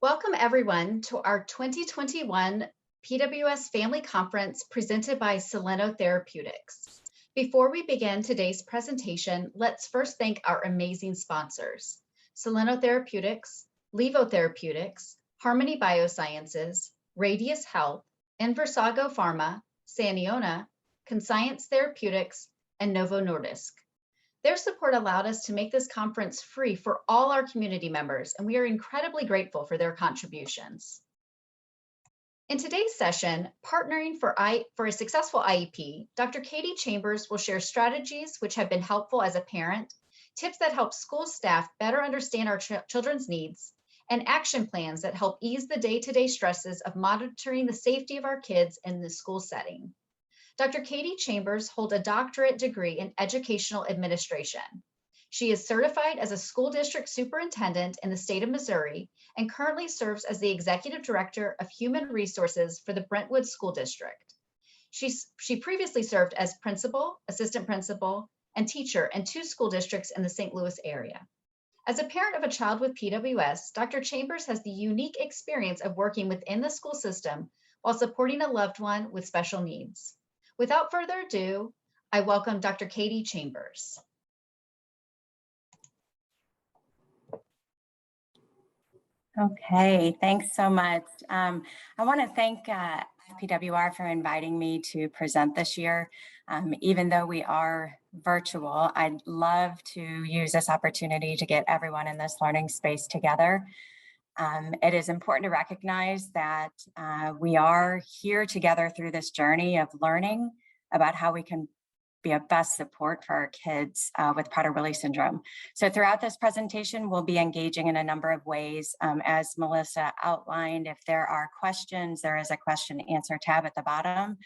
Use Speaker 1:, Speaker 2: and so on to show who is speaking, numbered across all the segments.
Speaker 1: Welcome everyone to our 2021 PWS Family Conference presented by Soleno Therapeutics. Before we begin today's presentation, let's first thank our amazing sponsors: Soleno Therapeutics, Levo Therapeutics, Harmony Biosciences, Radius Health, Inversago Pharma, Saniona, Conscience Therapeutics, and Novo Nordisk. Their support allowed us to make this conference free for all our community members, and we are incredibly grateful for their contributions. In today's session, Partnering for a Successful IEP, Dr. Katy Chambers will share strategies which have been helpful as a parent, tips that help school staff better understand our children's needs, and action plans that help ease the day-to-day stresses of monitoring the safety of our kids in the school setting. Dr. Katy Chambers holds a doctorate degree in educational administration. She is certified as a school district superintendent in the state of Missouri and currently serves as the executive director of human resources for the Brentwood School District. She previously served as principal, assistant principal, and teacher in 2 school districts in the St. Louis area. As a parent of a child with PWS, Dr. Chambers has the unique experience of working within the school system while supporting a loved one with special needs. Without further ado, I welcome Dr. Katy Chambers.
Speaker 2: Okay, thanks so much. I want to thank PWR for inviting me to present this year. Even though we are virtual, I'd love to use this opportunity to get everyone in this learning space together. It is important to recognize that we are here together through this journey of learning about how we can be a best support for our kids with Prader-Willi syndrome. So throughout this presentation, we'll be engaging in a number of ways. As Melissa outlined, if there are questions, there is a question and answer tab at the bottom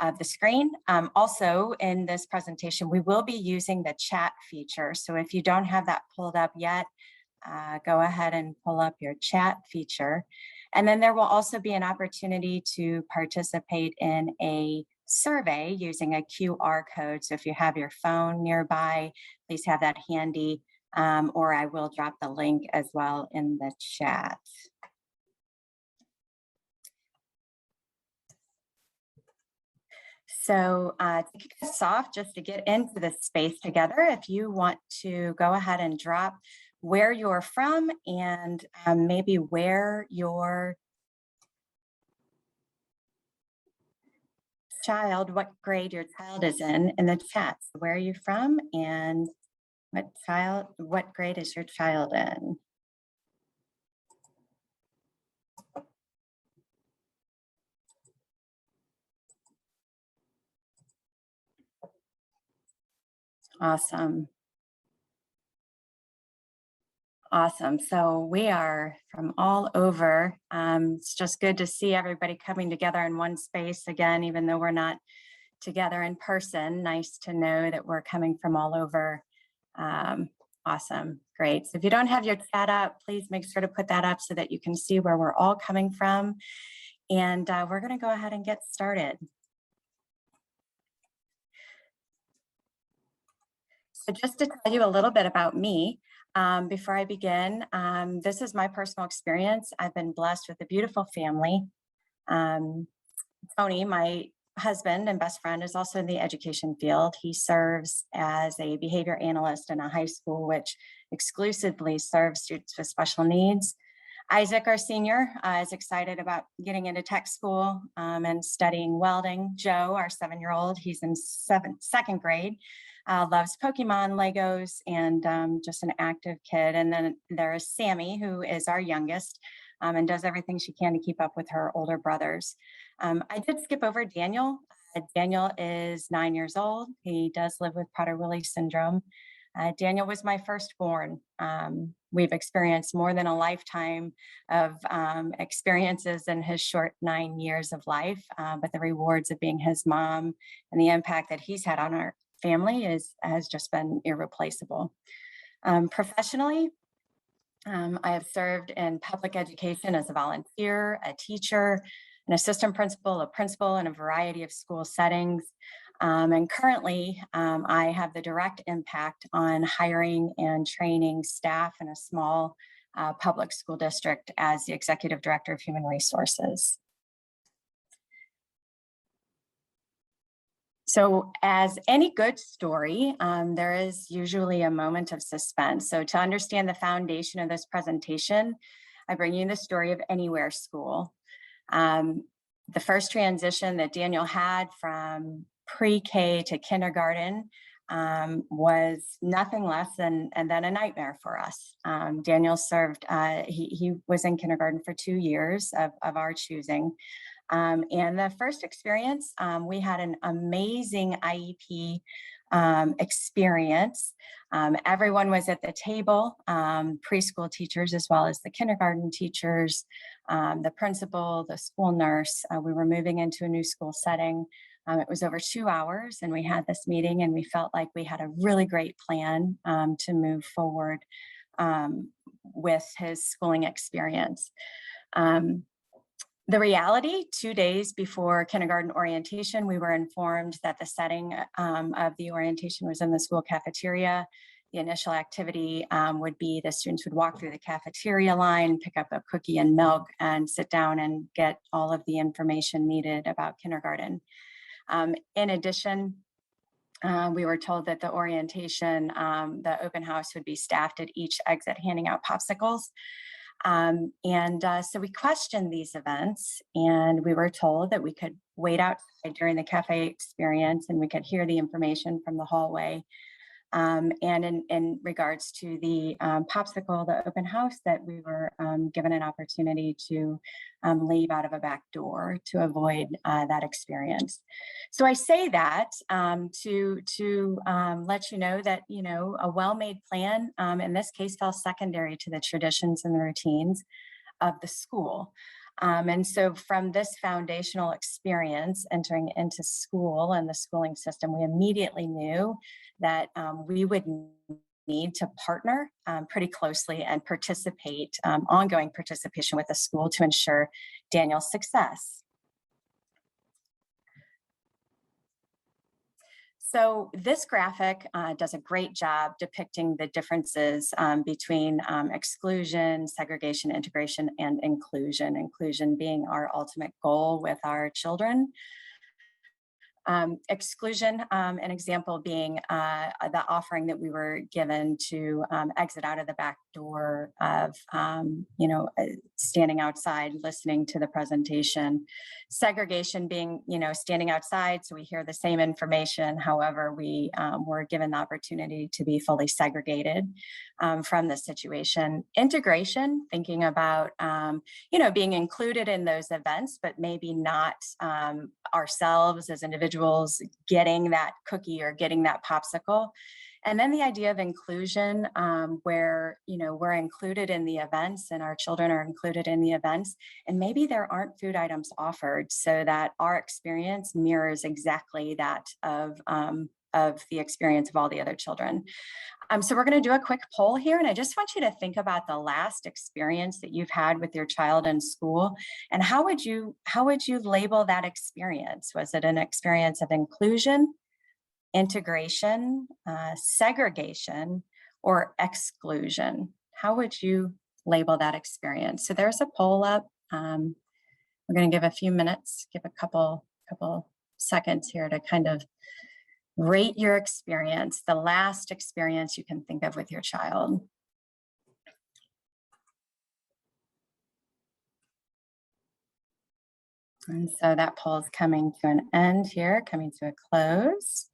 Speaker 2: of the screen. Also in this presentation, we will be using the chat feature. So if you don't have that pulled up yet, go ahead and pull up your chat feature. And then there will also be an opportunity to participate in a survey using a QR code. So if you have your phone nearby, please have that handy, or I will drop the link as well in the chat. So to kick this off, just to get into this space together, if you want to go ahead and drop where you're from and maybe where your child, what grade your child is in the chat. So where are you from and what grade is your child in? Awesome. Awesome. So we are from all over. It's just good to see everybody coming together in one space again, even though we're not together in person. Nice to know that we're coming from all over. Awesome. Great. So if you don't have your chat up, please make sure to put that up so that you can see where we're all coming from. And we're going to go ahead and get started. So just to tell you a little bit about me, before I begin, this is my personal experience. I've been blessed with a beautiful family. Tony, my husband and best friend, is also in the education field. He serves as a behavior analyst in a high school which exclusively serves students with special needs. Isaac, our senior, is excited about getting into tech school and studying welding. Joe, our 7-year-old, he's in second grade. Loves Pokemon, Legos, and just an active kid. And then there is Sammy, who is our youngest, and does everything she can to keep up with her older brothers. I did skip over Daniel. Daniel is 9 years old. He does live with Prader-Willi syndrome. Daniel was my firstborn. We've experienced more than a lifetime of experiences in his short 9 years of life, but the rewards of being his mom and the impact that he's had on our family has just been irreplaceable. Professionally, I have served in public education as a volunteer, a teacher, an assistant principal, a principal in a variety of school settings. And currently, I have the direct impact on hiring and training staff in a small public school district as the Executive Director of Human Resources. So as any good story, there is usually a moment of suspense. So to understand the foundation of this presentation, I bring you the story of Anywhere School. The first transition that Daniel had from pre-K to kindergarten was nothing less than a nightmare for us. Daniel served, he was in kindergarten for 2 years of our choosing. And the first experience, we had an amazing IEP experience. Everyone was at the table, preschool teachers as well as the kindergarten teachers, the principal, the school nurse. We were moving into a new school setting. It was over 2 hours, and we had this meeting, and we felt like we had a really great plan to move forward with his schooling experience. The reality, 2 days before kindergarten orientation, we were informed that the setting of the orientation was in the school cafeteria. The initial activity would be the students would walk through the cafeteria line, pick up a cookie and milk, and sit down and get all of the information needed about kindergarten. In addition, we were told that the orientation, the open house would be staffed at each exit handing out popsicles. So we questioned these events, and we were told that we could wait outside during the cafe experience and we could hear the information from the hallway. And in regards to the popsicle, the open house, that we were given an opportunity to leave out of a back door to avoid that experience. So I say that to let you know that, you know, a well-made plan in this case fell secondary to the traditions and the routines of the school. And so from this foundational experience entering into school and the schooling system, we immediately knew that we would need to partner pretty closely and participate, ongoing participation with the school to ensure Daniel's success. So this graphic does a great job depicting the differences between exclusion, segregation, integration, and inclusion. Inclusion being our ultimate goal with our children. Exclusion, an example being the offering that we were given to exit out of the back door of, standing outside, listening to the presentation. Segregation being, standing outside, so we hear the same information. However, we were given the opportunity to be fully segregated from the situation. Integration, thinking about, being included in those events, but maybe not ourselves as individuals getting that cookie or getting that popsicle. And then the idea of inclusion, where, we're included in the events and our children are included in the events, and maybe there aren't food items offered so that our experience mirrors exactly that of the experience of all the other children. So we're going to do a quick poll here, and I just want you to think about the last experience that you've had with your child in school, and how would you label that experience? Was it an experience of inclusion, integration, segregation, or exclusion? How would you label that experience? So there's a poll up. We're going to give a few minutes, give a couple seconds here to kind of rate your experience, the last experience you can think of with your child. And so that poll is coming to an end here, coming to a close.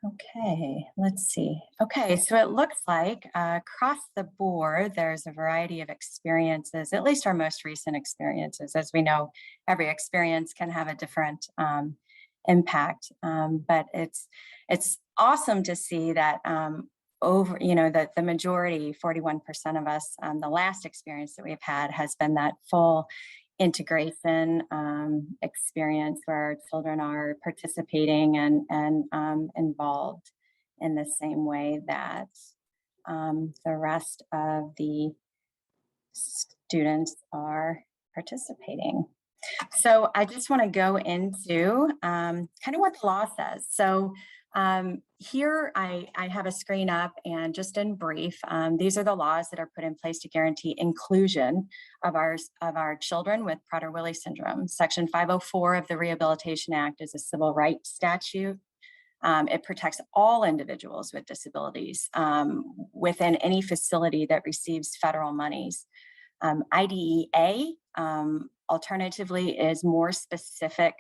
Speaker 2: Okay, let's see. Okay, so it looks like across the board, there's a variety of experiences, at least our most recent experiences. As we know, every experience can have a different impact, but it's awesome to see that over, that the majority, 41% of us, the last experience that we've had has been that full integration experience where our children are participating and involved in the same way that the rest of the students are participating. So I just want to go into kind of what the law says. So Here I have a screen up, and just in brief, these are the laws that are put in place to guarantee inclusion of our children with Prader-Willi syndrome. Section 504 of the Rehabilitation Act is a civil rights statute. It protects all individuals with disabilities within any facility that receives federal monies. IDEA, alternatively, is more specific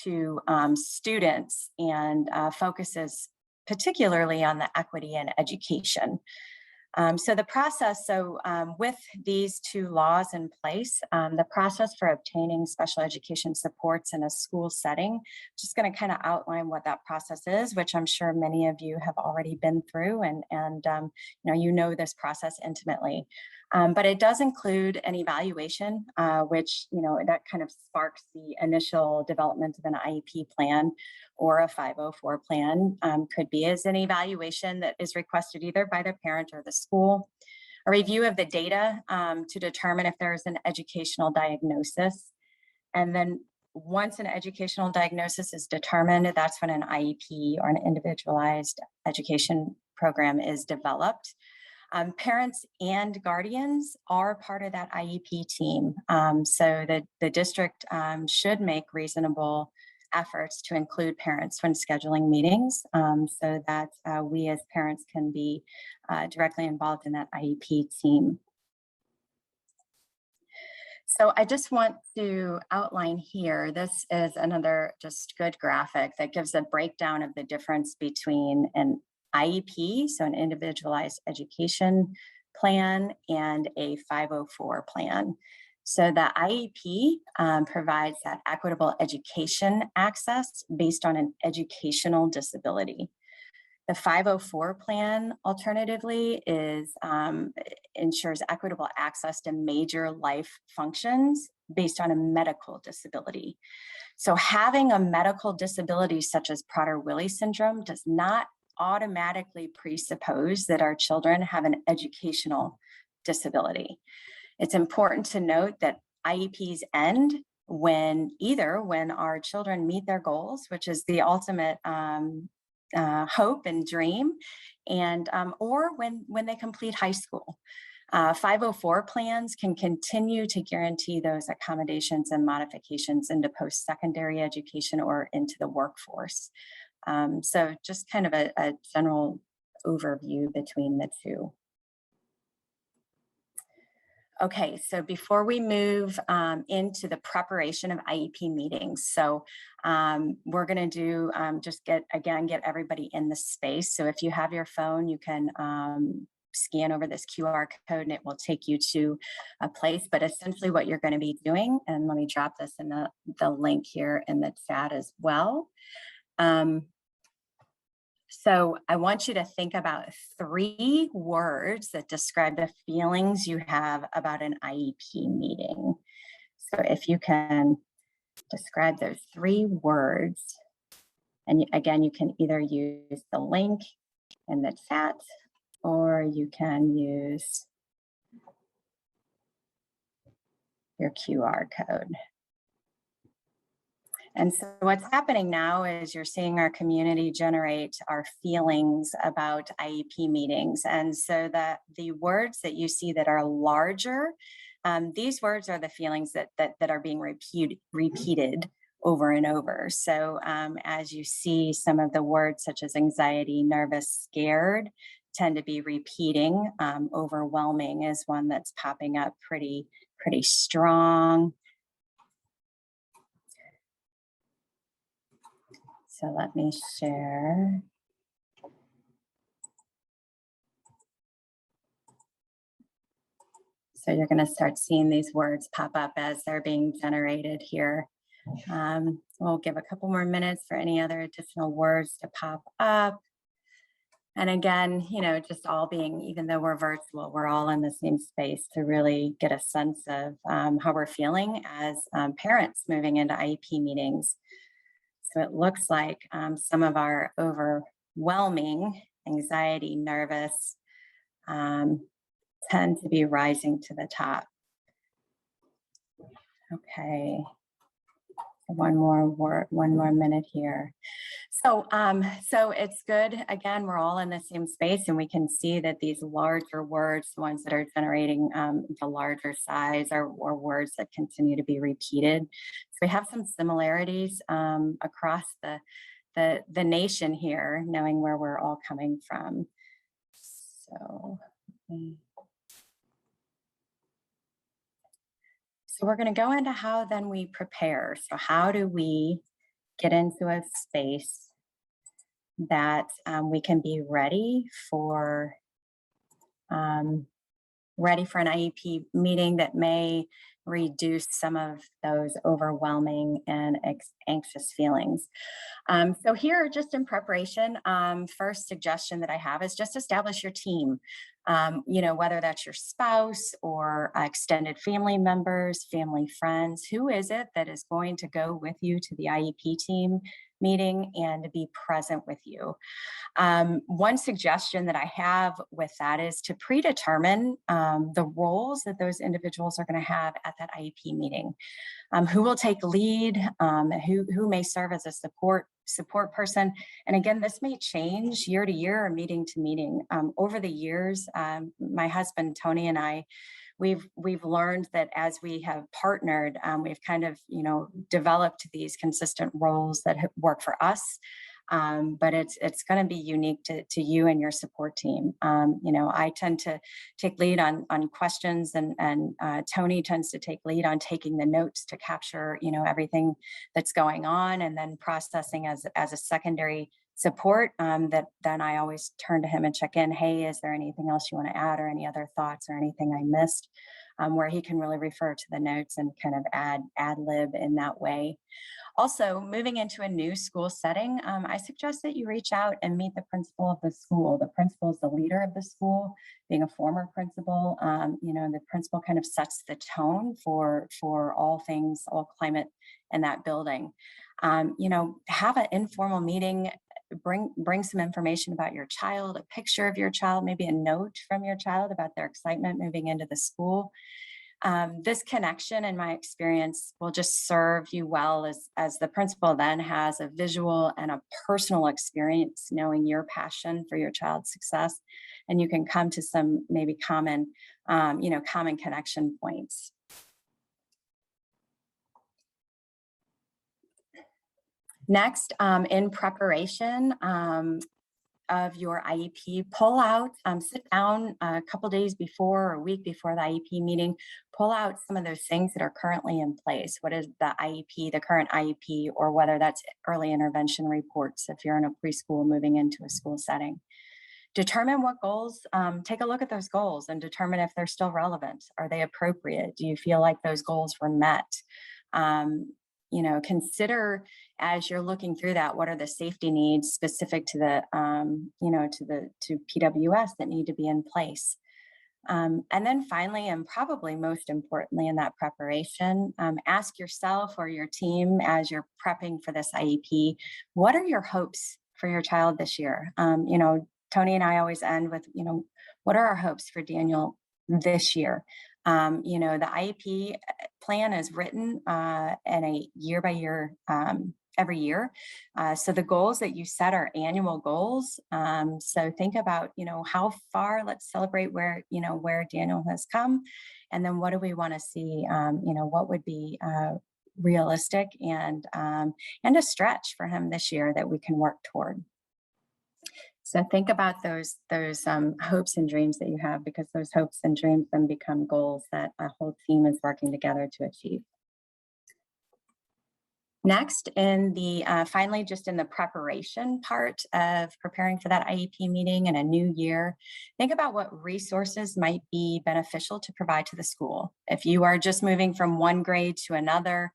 Speaker 2: to students and focuses particularly on the equity in education. So the process, with these two laws in place, the process for obtaining special education supports in a school setting, just going to kind of outline what that process is, which I'm sure many of you have already been through, and you know this process intimately. But it does include an evaluation, which, that kind of sparks the initial development of an IEP plan or a 504 plan. Could be as an evaluation that is requested either by the parent or the school, a review of the data to determine if there is an educational diagnosis. And then once an educational diagnosis is determined, that's when an IEP or an individualized education program is developed. Parents and guardians are part of that IEP team. So the district should make reasonable efforts to include parents when scheduling meetings, so that we as parents can be directly involved in that IEP team. So I just want to outline here, this is another just good graphic that gives a breakdown of the difference between an IEP, so an individualized education plan, and a 504 plan. So the IEP provides that equitable education access based on an educational disability. The 504 plan, alternatively, ensures equitable access to major life functions based on a medical disability. So having a medical disability such as Prader-Willi syndrome does not automatically presuppose that our children have an educational disability. It's important to note that IEPs end when our children meet their goals, which is the ultimate hope and dream, and or when they complete high school. 504 plans can continue to guarantee those accommodations and modifications into post-secondary education or into the workforce. So just kind of a general overview between the two. Okay, so before we move into the preparation of IEP meetings, so we're going to do get everybody in the space. So if you have your phone, you can scan over this QR code and it will take you to a place. But essentially what you're going to be doing, and let me drop this in the link here in the chat as well. So I want you to think about 3 words that describe the feelings you have about an IEP meeting. So if you can describe those 3 words, and again, you can either use the link in the chat or you can use your QR code. And so what's happening now is you're seeing our community generate our feelings about IEP meetings. And so that the words that you see that are larger, these words are the feelings that are being repeated over and over. So as you see, some of the words such as anxiety, nervous, scared tend to be repeating. Overwhelming is one that's popping up pretty strong. So let me share. So you're going to start seeing these words pop up as they're being generated here. We'll give a couple more minutes for any other additional words to pop up. And again, just all being, even though we're virtual, we're all in the same space to really get a sense of how we're feeling as parents moving into IEP meetings. So it looks like some of our overwhelming anxiety, nervous, tend to be rising to the top. Okay. one more minute here. So it's good. Again, we're all in the same space, and we can see that these larger words, the ones that are generating the larger size, are words that continue to be repeated. So we have some similarities across the nation here, knowing where we're all coming from. So. So we're going to go into how then we prepare. So how do we get into a space that we can be ready for an IEP meeting that may reduce some of those overwhelming and anxious feelings. So here, just in preparation, first suggestion that I have is just establish your team. Whether that's your spouse or extended family members, family friends, who is it that is going to go with you to the IEP team meeting and be present with you? One suggestion that I have with that is to predetermine the roles that those individuals are going to have at that IEP meeting. Who will take lead, who may serve as a support person. And again, this may change year to year or meeting to meeting. Over the years, my husband, Tony, and I, we've learned that as we have partnered, we've kind of, developed these consistent roles that work for us. But it's going to be unique to you and your support team. I tend to take lead on questions, and Tony tends to take lead on taking the notes to capture, everything that's going on, and then processing as a secondary support. That then I always turn to him and check in. Hey, is there anything else you want to add, or any other thoughts, or anything I missed? Where he can really refer to the notes and kind of ad lib in that way. Also, moving into a new school setting, I suggest that you reach out and meet the principal of the school. The principal is the leader of the school. Being a former principal, the principal kind of sets the tone for all things, all climate in that building. Have an informal meeting. Bring some information about your child, a picture of your child, maybe a note from your child about their excitement moving into the school. This connection, in my experience, will just serve you well as the principal then has a visual and a personal experience, knowing your passion for your child's success, and you can come to some maybe common connection points. Next, in preparation of your IEP, pull out, sit down a couple days before or a week before the IEP meeting, pull out some of those things that are currently in place. What is the IEP, the current IEP, or whether that's early intervention reports if you're in a preschool moving into a school setting. Determine what goals, take a look at those goals and determine if they're still relevant. Are they appropriate? Do you feel like those goals were met? Consider as you're looking through that, what are the safety needs specific to the, to PWS that need to be in place. And then finally, and probably most importantly in that preparation, ask yourself or your team as you're prepping for this IEP, what are your hopes for your child this year? Tony and I always end with, what are our hopes for Daniel this year? The IEP plan is written in a year by year, every year. So the goals that you set are annual goals. So think about, how far, let's celebrate where Daniel has come. And then what do we want to see? What would be realistic and a stretch for him this year that we can work toward. So think about those hopes and dreams that you have, because those hopes and dreams then become goals that a whole team is working together to achieve. Next, finally, just in the preparation part of preparing for that IEP meeting in a new year, think about what resources might be beneficial to provide to the school. If you are just moving from one grade to another,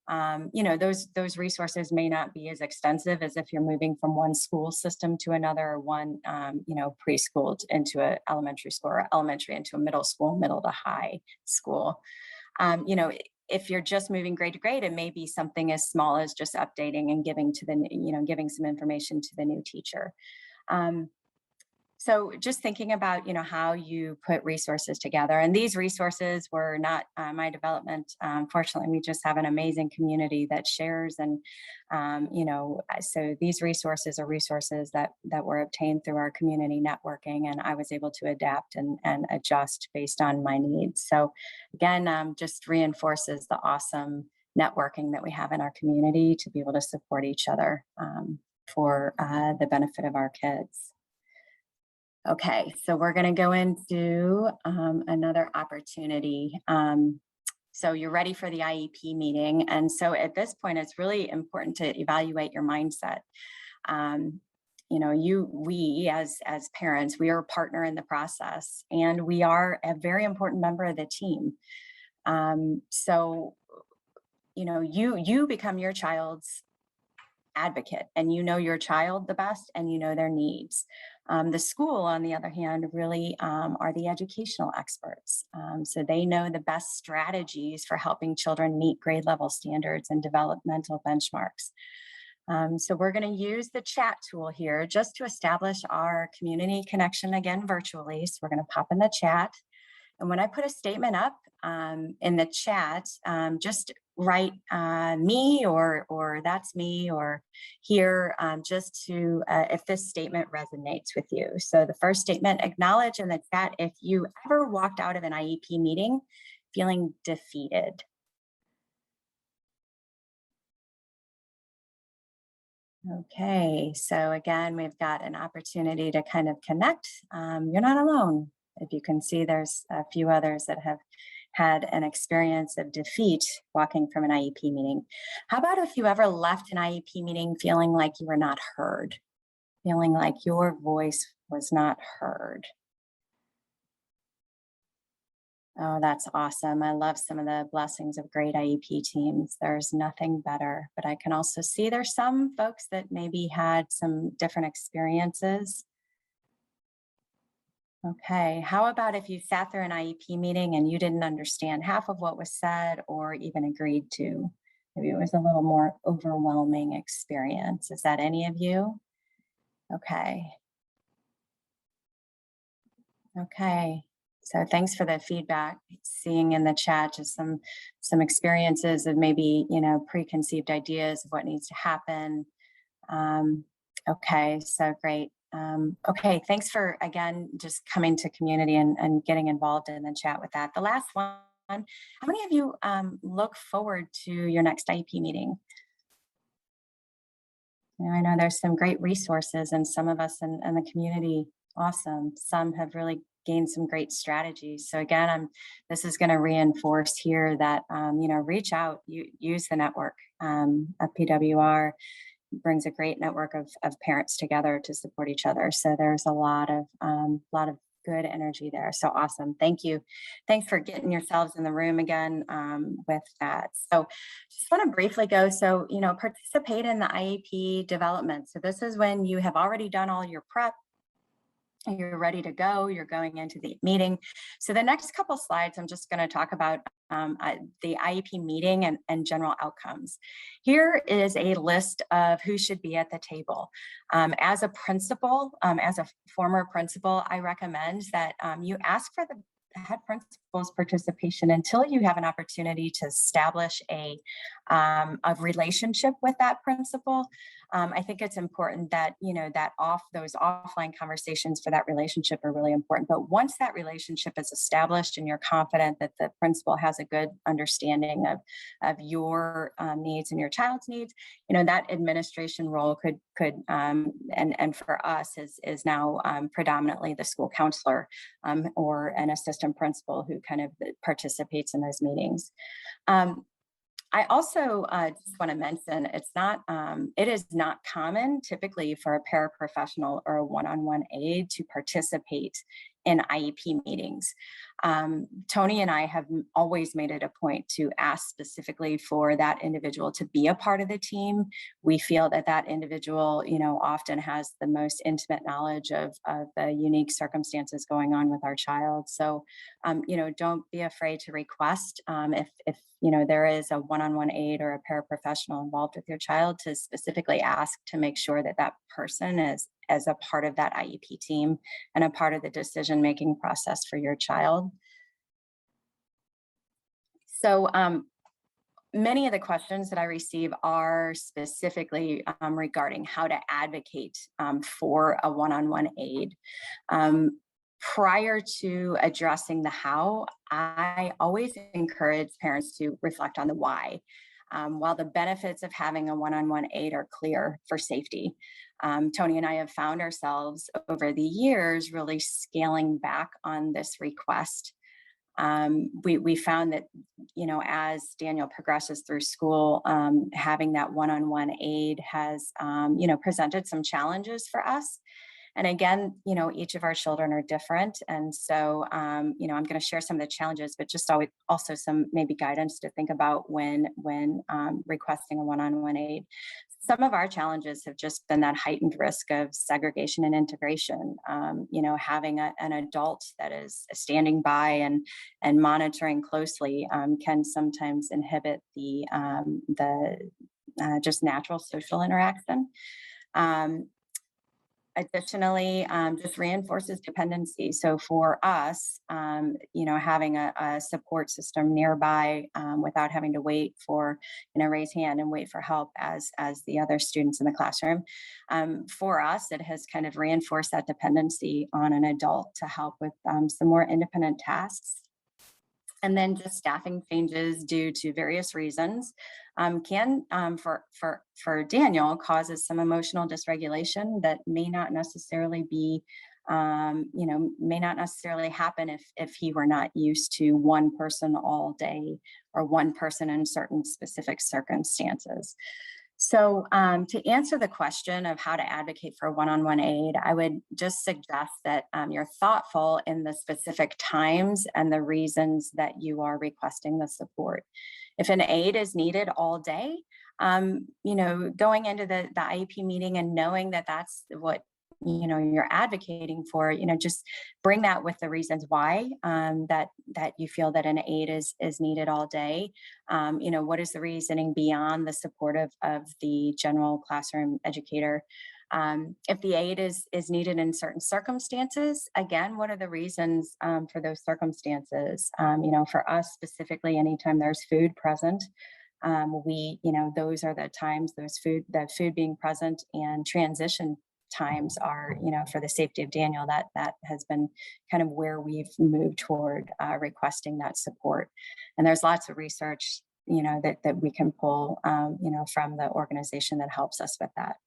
Speaker 2: those resources may not be as extensive as if you're moving from one school system to another, or one, preschool into an elementary school, or elementary into a middle school, middle to high school. If you're just moving grade to grade, it may be something as small as just updating and giving some information to the new teacher. So just thinking about, how you put resources together, and these resources were not my development. Fortunately, we just have an amazing community that shares, and so these resources are resources that were obtained through our community networking, and I was able to adapt and adjust based on my needs. So again, just reinforces the awesome networking that we have in our community to be able to support each other for the benefit of our kids. Okay, so we're going to go into another opportunity. So you're ready for the IEP meeting. And so at this point, it's really important to evaluate your mindset. We as parents, we are a partner in the process, and we are a very important member of the team. You become your child's advocate, and you know your child the best, and you know their needs. The school, on the other hand, really are the educational experts. So they know the best strategies for helping children meet grade level standards and developmental benchmarks. So we're going to use the chat tool here just to establish our community connection again virtually. So we're going to pop in the chat. And when I put a statement up in the chat, just write me or that's me or here, just to if this statement resonates with you. So the first statement, acknowledge in the chat if you ever walked out of an IEP meeting feeling defeated. Okay, so again, we've got an opportunity to kind of connect. You're not alone. If you can see, there's a few others that have had an experience of defeat walking from an IEP meeting. How about if you ever left an IEP meeting feeling like you were not heard, feeling like your voice was not heard? Oh, that's awesome. I love some of the blessings of great IEP teams. There's nothing better, but I can also see there's some folks that maybe had some different experiences. Okay, how about if you sat through an IEP meeting and you didn't understand half of what was said or even agreed to? Maybe it was a little more overwhelming experience. Is that any of you? Okay. Okay. So thanks for the feedback. Seeing in the chat just some experiences of maybe, preconceived ideas of what needs to happen. Okay, so great. Okay, thanks for, again, just coming to community and getting involved in the chat with that. The last one, how many of you look forward to your next IEP meeting? I know there's some great resources, and some of us in the community, awesome. Some have really gained some great strategies. So again, this is going to reinforce here that, reach out, use the network of PWR. Brings a great network of parents together to support each other. So there's a lot of good energy there. So awesome. Thank you. Thanks for getting yourselves in the room again with that. So just want to briefly go. So, participate in the IEP development. So this is when you have already done all your prep. You're ready to go. You're going into the meeting. So the next couple slides, I'm just going to talk about the IEP meeting and general outcomes. Here is a list of who should be at the table. As a principal, as a former principal, I recommend that you ask for the head principal's participation until you have an opportunity to establish a relationship with that principal. I think it's important that, those offline conversations for that relationship are really important. But once that relationship is established and you're confident that the principal has a good understanding of your needs and your child's needs, that administration role could and for us is now predominantly the school counselor or an assistant principal who kind of participates in those meetings. I also just want to mention it is not common typically for a paraprofessional or a one-on-one aide to participate in IEP meetings. Tony and I have always made it a point to ask specifically for that individual to be a part of the team. We feel that individual, often has the most intimate knowledge of the unique circumstances going on with our child. So, don't be afraid to request if there is a one-on-one aide or a paraprofessional involved with your child, to specifically ask to make sure that person is as a part of that IEP team and a part of the decision-making process for your child. So many of the questions that I receive are specifically regarding how to advocate for a one-on-one aid. Prior to addressing the how, I always encourage parents to reflect on the why. While the benefits of having a one-on-one aid are clear for safety, Tony and I have found ourselves over the years really scaling back on this request. We found that, as Daniel progresses through school, having that one-on-one aid has, presented some challenges for us. And again, each of our children are different. And so, I'm going to share some of the challenges, but just also some maybe guidance to think about when requesting a one-on-one aid. Some of our challenges have just been that heightened risk of segregation and integration. Having an adult that is standing by and monitoring closely can sometimes inhibit the just natural social interaction. Additionally, just reinforces dependency. So for us, having a support system nearby without having to wait for, raise hand and wait for help as the other students in the classroom. For us, it has kind of reinforced that dependency on an adult to help with some more independent tasks. And then just staffing changes due to various reasons can, for Daniel, causes some emotional dysregulation that may not necessarily be, may not necessarily happen if he were not used to one person all day or one person in certain specific circumstances. So to answer the question of how to advocate for one-on-one aid, I would just suggest that you're thoughtful in the specific times and the reasons that you are requesting the support. If an aid is needed all day, going into the IEP meeting and knowing that that's what you're advocating for, just bring that with the reasons why that you feel that an aid is needed all day. What is the reasoning beyond the support of the general classroom educator? If the aid is needed in certain circumstances, again, what are the reasons for those circumstances? For us specifically, anytime there's food present, those are the times, the food being present and transition times are, for the safety of Daniel, that has been kind of where we've moved toward requesting that support. And there's lots of research, that we can pull, from the organization that helps us with that.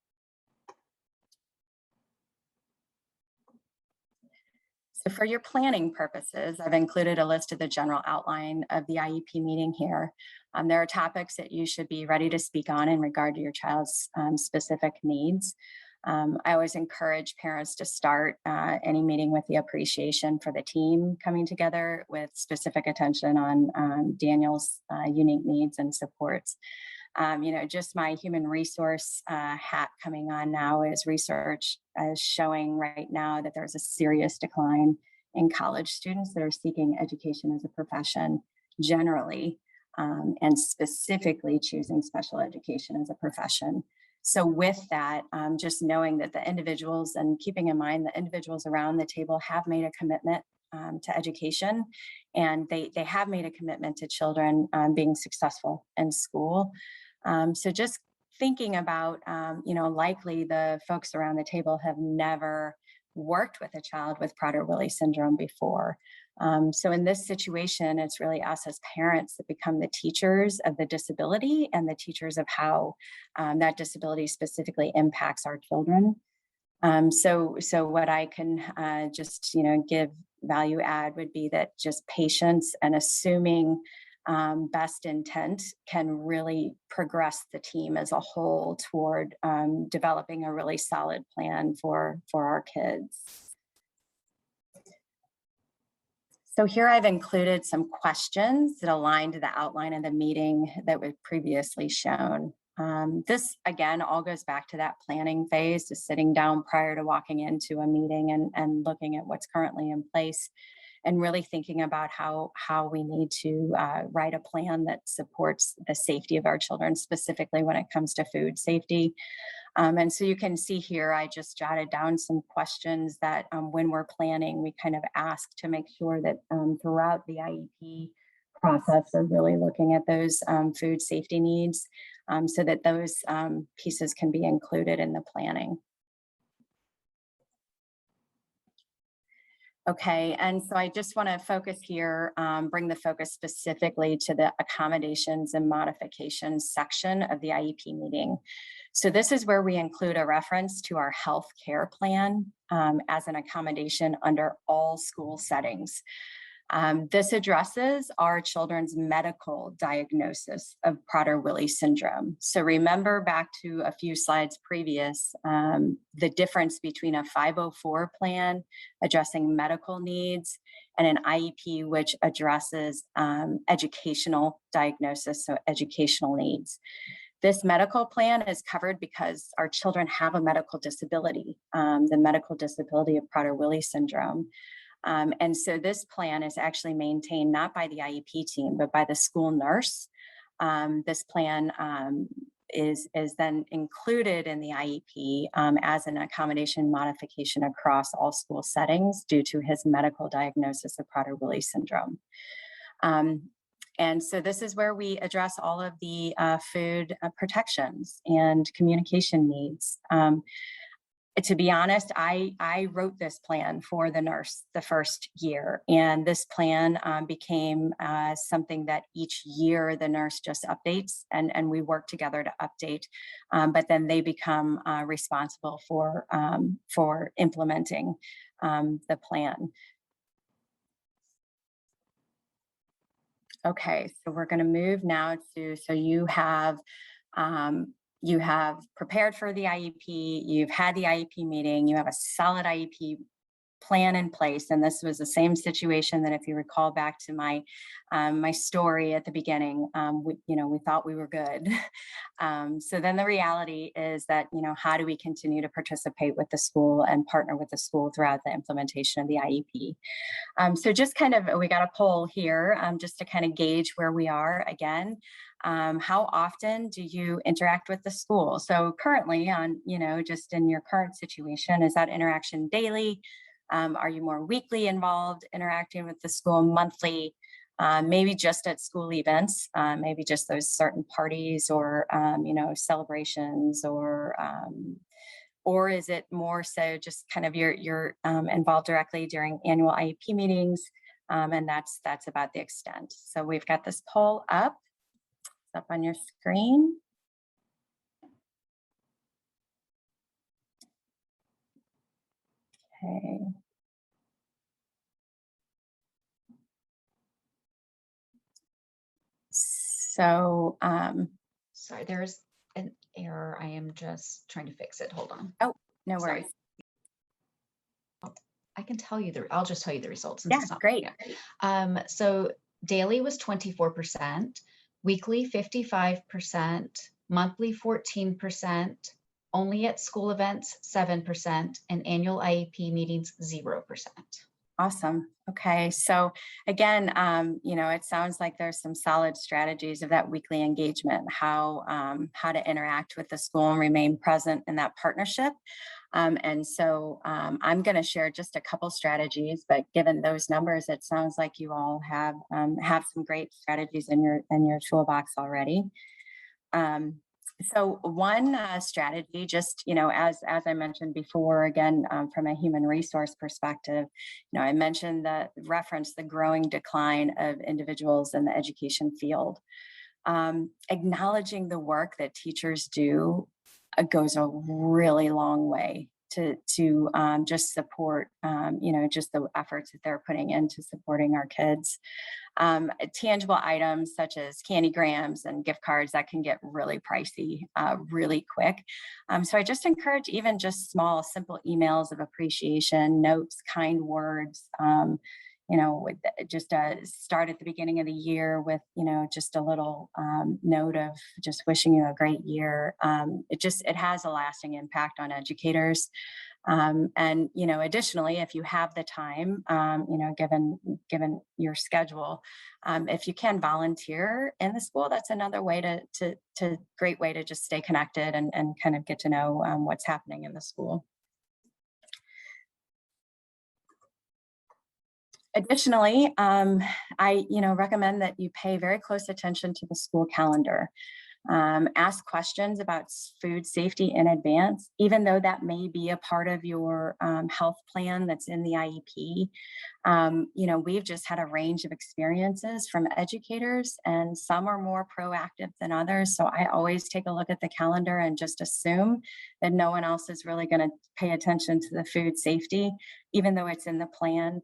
Speaker 2: So for your planning purposes, I've included a list of the general outline of the IEP meeting here. There are topics that you should be ready to speak on in regard to your child's specific needs. I always encourage parents to start any meeting with the appreciation for the team coming together with specific attention on Daniel's unique needs and supports. Just my human resource hat coming on now is research is showing right now that there's a serious decline in college students that are seeking education as a profession generally, and specifically choosing special education as a profession. So with that, just knowing that the individuals and keeping in mind the individuals around the table have made a commitment to education, and they have made a commitment to children being successful in school. So just thinking about, likely the folks around the table have never worked with a child with Prader-Willi syndrome before. So in this situation, it's really us as parents that become the teachers of the disability and the teachers of how that disability specifically impacts our children. So what I can just, give value add would be that just patience and assuming best intent can really progress the team as a whole toward developing a really solid plan for our kids. So here I've included some questions that align to the outline of the meeting that we've previously shown. This, again, all goes back to that planning phase, to sitting down prior to walking into a meeting and looking at what's currently in place and really thinking about how we need to write a plan that supports the safety of our children, specifically when it comes to food safety. And so you can see here, I just jotted down some questions that when we're planning, we kind of ask to make sure that throughout the IEP process, we're really looking at those food safety needs so that those pieces can be included in the planning. Okay, and so I just want to focus here, bring the focus specifically to the accommodations and modifications section of the IEP meeting. So this is where we include a reference to our health care plan as an accommodation under all school settings. This addresses our children's medical diagnosis of Prader-Willi syndrome. So remember back to a few slides previous, the difference between a 504 plan addressing medical needs and an IEP which addresses educational diagnosis, so educational needs. This medical plan is covered because our children have a medical disability, the medical disability of Prader-Willi syndrome. And so this plan is actually maintained not by the IEP team, but by the school nurse. This plan is then included in the IEP as an accommodation modification across all school settings due to his medical diagnosis of Prader-Willi syndrome. And so this is where we address all of the food protections and communication needs. To be honest, I wrote this plan for the nurse the first year, and this plan became something that each year the nurse just updates, and we work together to update, but then they become responsible for implementing the plan. Okay, so we're going to move now to, so you have prepared for the IEP, you've had the IEP meeting, you have a solid IEP plan in place. And this was the same situation that, if you recall back to my my story at the beginning, we thought we were good. So then the reality is that, how do we continue to participate with the school and partner with the school throughout the implementation of the IEP? So just kind of, we got a poll here just to kind of gauge where we are again. How often do you interact with the school? So currently on, just in your current situation, is that interaction daily? Are you more weekly involved, interacting with the school, monthly, maybe just at school events, maybe just those certain parties or, celebrations, or is it more so just kind of you're involved directly during annual IEP meetings? And that's about the extent. So we've got this poll up on your screen. Okay. So,
Speaker 1: sorry, there's an error. I am just trying to fix it. Hold on.
Speaker 2: Oh, no worries.
Speaker 1: Oh, I can tell you I'll just tell you the results.
Speaker 2: Yeah, great.
Speaker 1: So daily was 24%, weekly 55%, monthly 14%, only at school events 7%, and annual IEP meetings 0%.
Speaker 2: Awesome. Okay. So again, it sounds like there's some solid strategies of that weekly engagement, how to interact with the school and remain present in that partnership. And so I'm going to share just a couple strategies, but given those numbers, it sounds like you all have some great strategies in your toolbox already. So one strategy, just, as I mentioned before, again, from a human resource perspective, I mentioned the growing decline of individuals in the education field. Acknowledging the work that teachers do goes a really long way to just support, just the efforts that they're putting into supporting our kids. Tangible items such as candygrams and gift cards that can get really pricey really quick. So I just encourage even just small, simple emails of appreciation, notes, kind words, with just start at the beginning of the year with, just a little note of just wishing you a great year. It has a lasting impact on educators. And, additionally, if you have the time, given your schedule, if you can volunteer in the school, that's another way to great way to just stay connected and kind of get to know what's happening in the school. Additionally, I recommend that you pay very close attention to the school calendar. Ask questions about food safety in advance, even though that may be a part of your health plan that's in the IEP. We've just had a range of experiences from educators, and some are more proactive than others. So I always take a look at the calendar and just assume that no one else is really going to pay attention to the food safety, even though it's in the plan.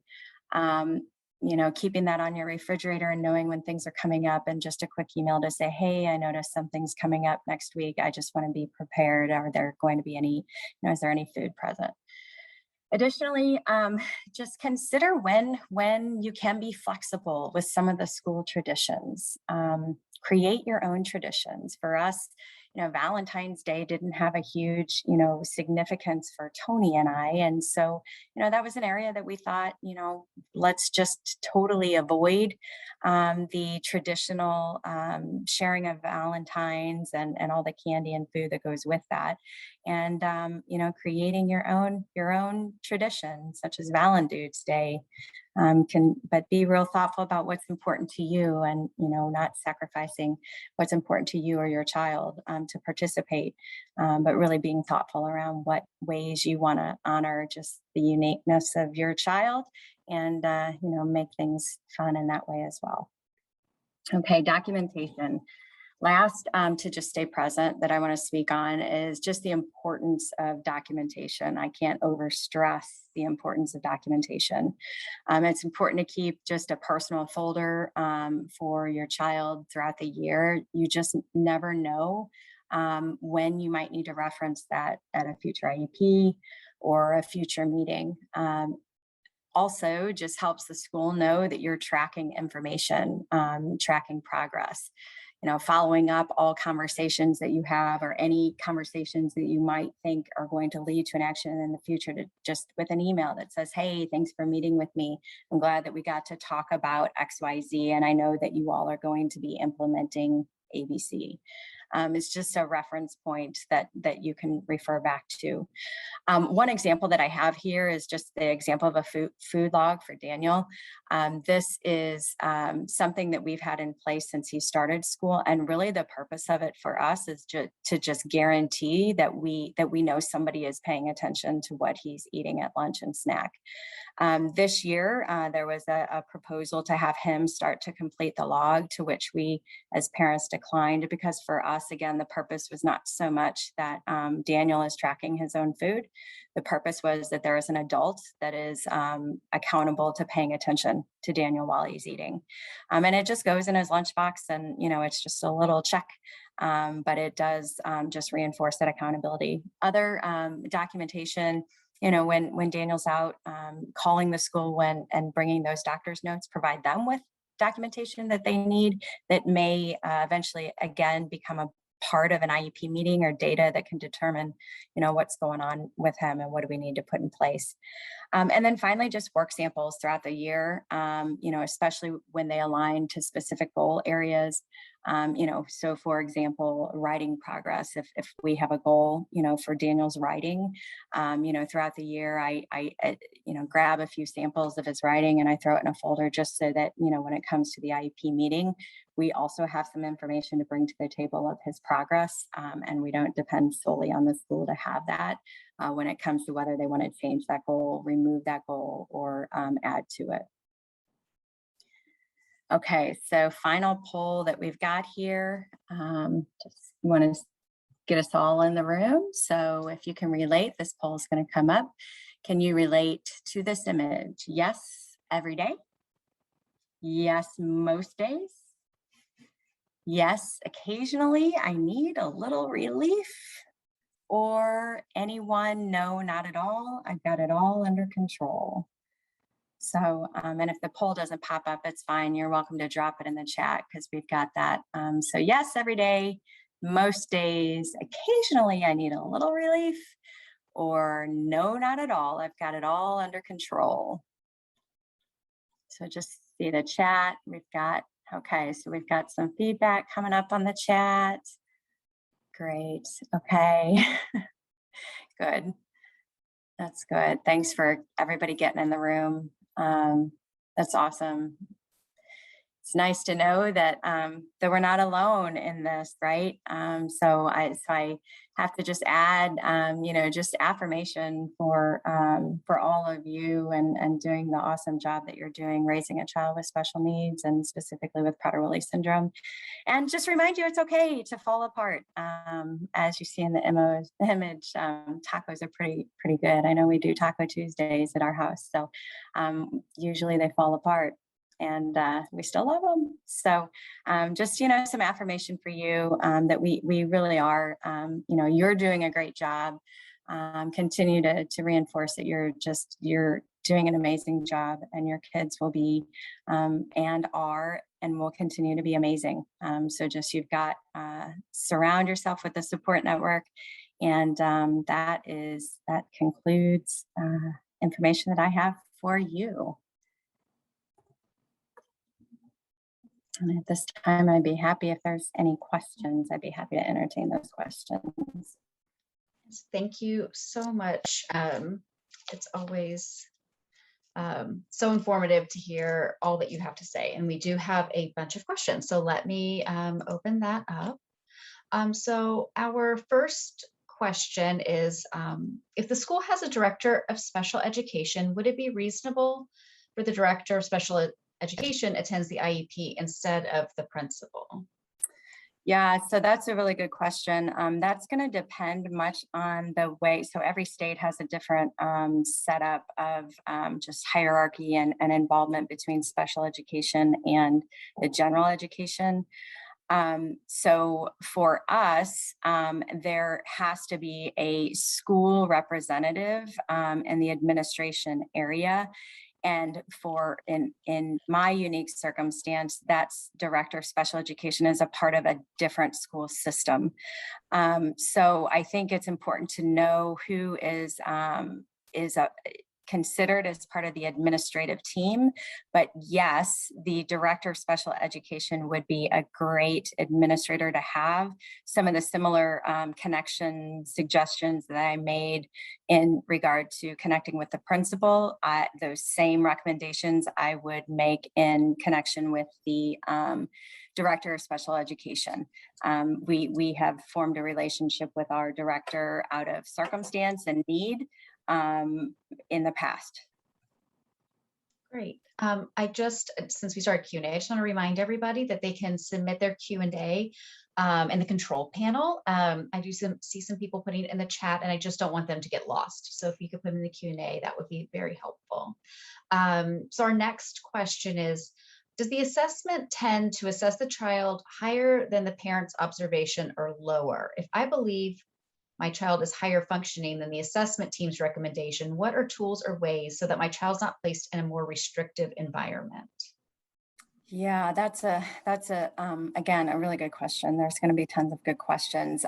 Speaker 2: Keeping that on your refrigerator and knowing when things are coming up, and just a quick email to say, hey, I noticed something's coming up next week. I just want to be prepared. Are there going to be any, is there any food present? Additionally, just consider when you can be flexible with some of the school traditions. Create your own traditions. For us, Valentine's Day didn't have a huge, significance for Tony and I. And so, that was an area that we thought, let's just totally avoid the traditional sharing of Valentine's and all the candy and food that goes with that. And, creating your own tradition, such as Valentine's Day, but be real thoughtful about what's important to you, and not sacrificing what's important to you or your child to participate, but really being thoughtful around what ways you want to honor just the uniqueness of your child, and make things fun in that way as well. Okay, documentation. Last, to just stay present, that I want to speak on is just the importance of documentation. I can't overstress the importance of documentation. It's important to keep just a personal folder for your child throughout the year. You just never know when you might need to reference that at a future IEP or a future meeting. Also just helps the school know that you're tracking information, tracking progress. Following up all conversations that you have, or any conversations that you might think are going to lead to an action in the future, to just with an email that says, hey, thanks for meeting with me. I'm glad that we got to talk about XYZ, and I know that you all are going to be implementing ABC. It's just a reference point that you can refer back to. One example that I have here is just the example of a food log for Daniel. This is something that we've had in place since he started school, and really the purpose of it for us is to just guarantee that we know somebody is paying attention to what he's eating at lunch and snack. This year, there was a proposal to have him start to complete the log, to which we as parents declined, because for us, again, the purpose was not so much that Daniel is tracking his own food. The purpose was that there is an adult that is accountable to paying attention to Daniel while he's eating. And it just goes in his lunchbox, and, it's just a little check, but it does just reinforce that accountability. Other documentation, when Daniel's out, calling the school and bringing those doctor's notes, provide them with documentation that they need that may eventually, again, become a part of an IEP meeting, or data that can determine, what's going on with him and what do we need to put in place. And then finally, just work samples throughout the year, especially when they align to specific goal areas. So for example, writing progress, if we have a goal, for Daniel's writing, throughout the year, I grab a few samples of his writing and I throw it in a folder, just so that, when it comes to the IEP meeting, we also have some information to bring to the table of his progress. And we don't depend solely on the school to have that when it comes to whether they want to change that goal, remove that goal, or add to it. Okay, so final poll that we've got here, just want to get us all in the room. So if you can relate, this poll is going to come up. Can you relate to this image? Yes, every day. Yes, most days. Yes, occasionally I need a little relief. Or anyone, no, not at all. I've got it all under control. So, and if the poll doesn't pop up, it's fine. You're welcome to drop it in the chat, because we've got that. So yes, every day, most days, occasionally I need a little relief, or no, not at all. I've got it all under control. So just see the chat. We've got, okay, so we've got some feedback coming up on the chat. Great. Okay. Good. That's good. Thanks for everybody getting in the room. That's awesome. It's nice to know that that we're not alone in this, right? So I have to just add, just affirmation for all of you and doing the awesome job that you're doing, raising a child with special needs and specifically with Prader-Willi syndrome. And just remind you, it's okay to fall apart. As you see in the image, tacos are pretty good. I know we do Taco Tuesdays at our house, so usually they fall apart. And we still love them. So just, some affirmation for you that we really are, you're doing a great job. Continue to reinforce that you're doing an amazing job, and your kids will be and will continue to be amazing. So just you've got surround yourself with a support network. And that concludes information that I have for you. And at this time, I'd be happy if there's any questions. I'd be happy to entertain those questions.
Speaker 1: Thank you so much. It's always so informative to hear all that you have to say. And we do have a bunch of questions. So let me open that up. So our first question is, if the school has a director of special education, would it be reasonable for the director of special education attends the IEP instead of the principal?
Speaker 2: Yeah, so that's a really good question. That's going to depend much on the way. So every state has a different setup of just hierarchy and involvement between special education and the general education. So for us, there has to be a school representative in the administration area. And in my unique circumstance, that's director of special education is a part of a different school system. So I think it's important to know who is considered as part of the administrative team. But yes, the director of special education would be a great administrator to have. Some of the similar connection suggestions that I made in regard to connecting with the principal, those same recommendations I would make in connection with the director of special education. We have formed a relationship with our director out of circumstance and need in the past.
Speaker 1: Great. Since we started Q&A, I just want to remind everybody that they can submit their Q&A in the control panel. I do see some people putting it in the chat, and I just don't want them to get lost. So if you could put them in the Q&A, that would be very helpful. So our next question is, does the assessment tend to assess the child higher than the parent's observation or lower? If I believe my child is higher functioning than the assessment team's recommendation, what are tools or ways so that my child's not placed in a more restrictive environment?
Speaker 2: Yeah, that's again, a really good question. There's going to be tons of good questions.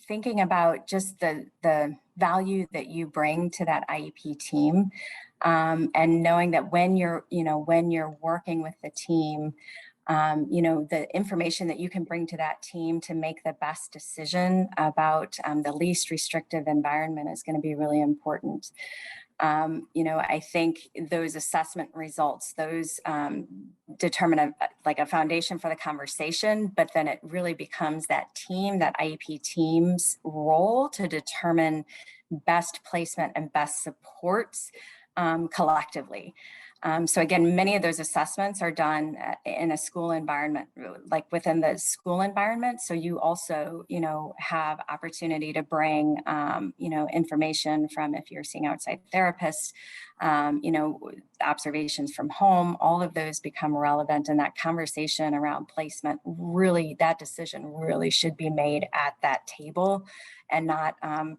Speaker 2: Thinking about just the value that you bring to that IEP team, and knowing that when you're working with the team, the information that you can bring to that team to make the best decision about the least restrictive environment is going to be really important. I think those assessment results, those determine a foundation for the conversation, but then it really becomes that IEP team's role to determine best placement and best supports collectively. So again, many of those assessments are done in a school environment, like within the school environment. So you also, have opportunity to bring, information from, if you're seeing outside therapists, observations from home, all of those become relevant, and that conversation around placement, really, that decision really should be made at that table and not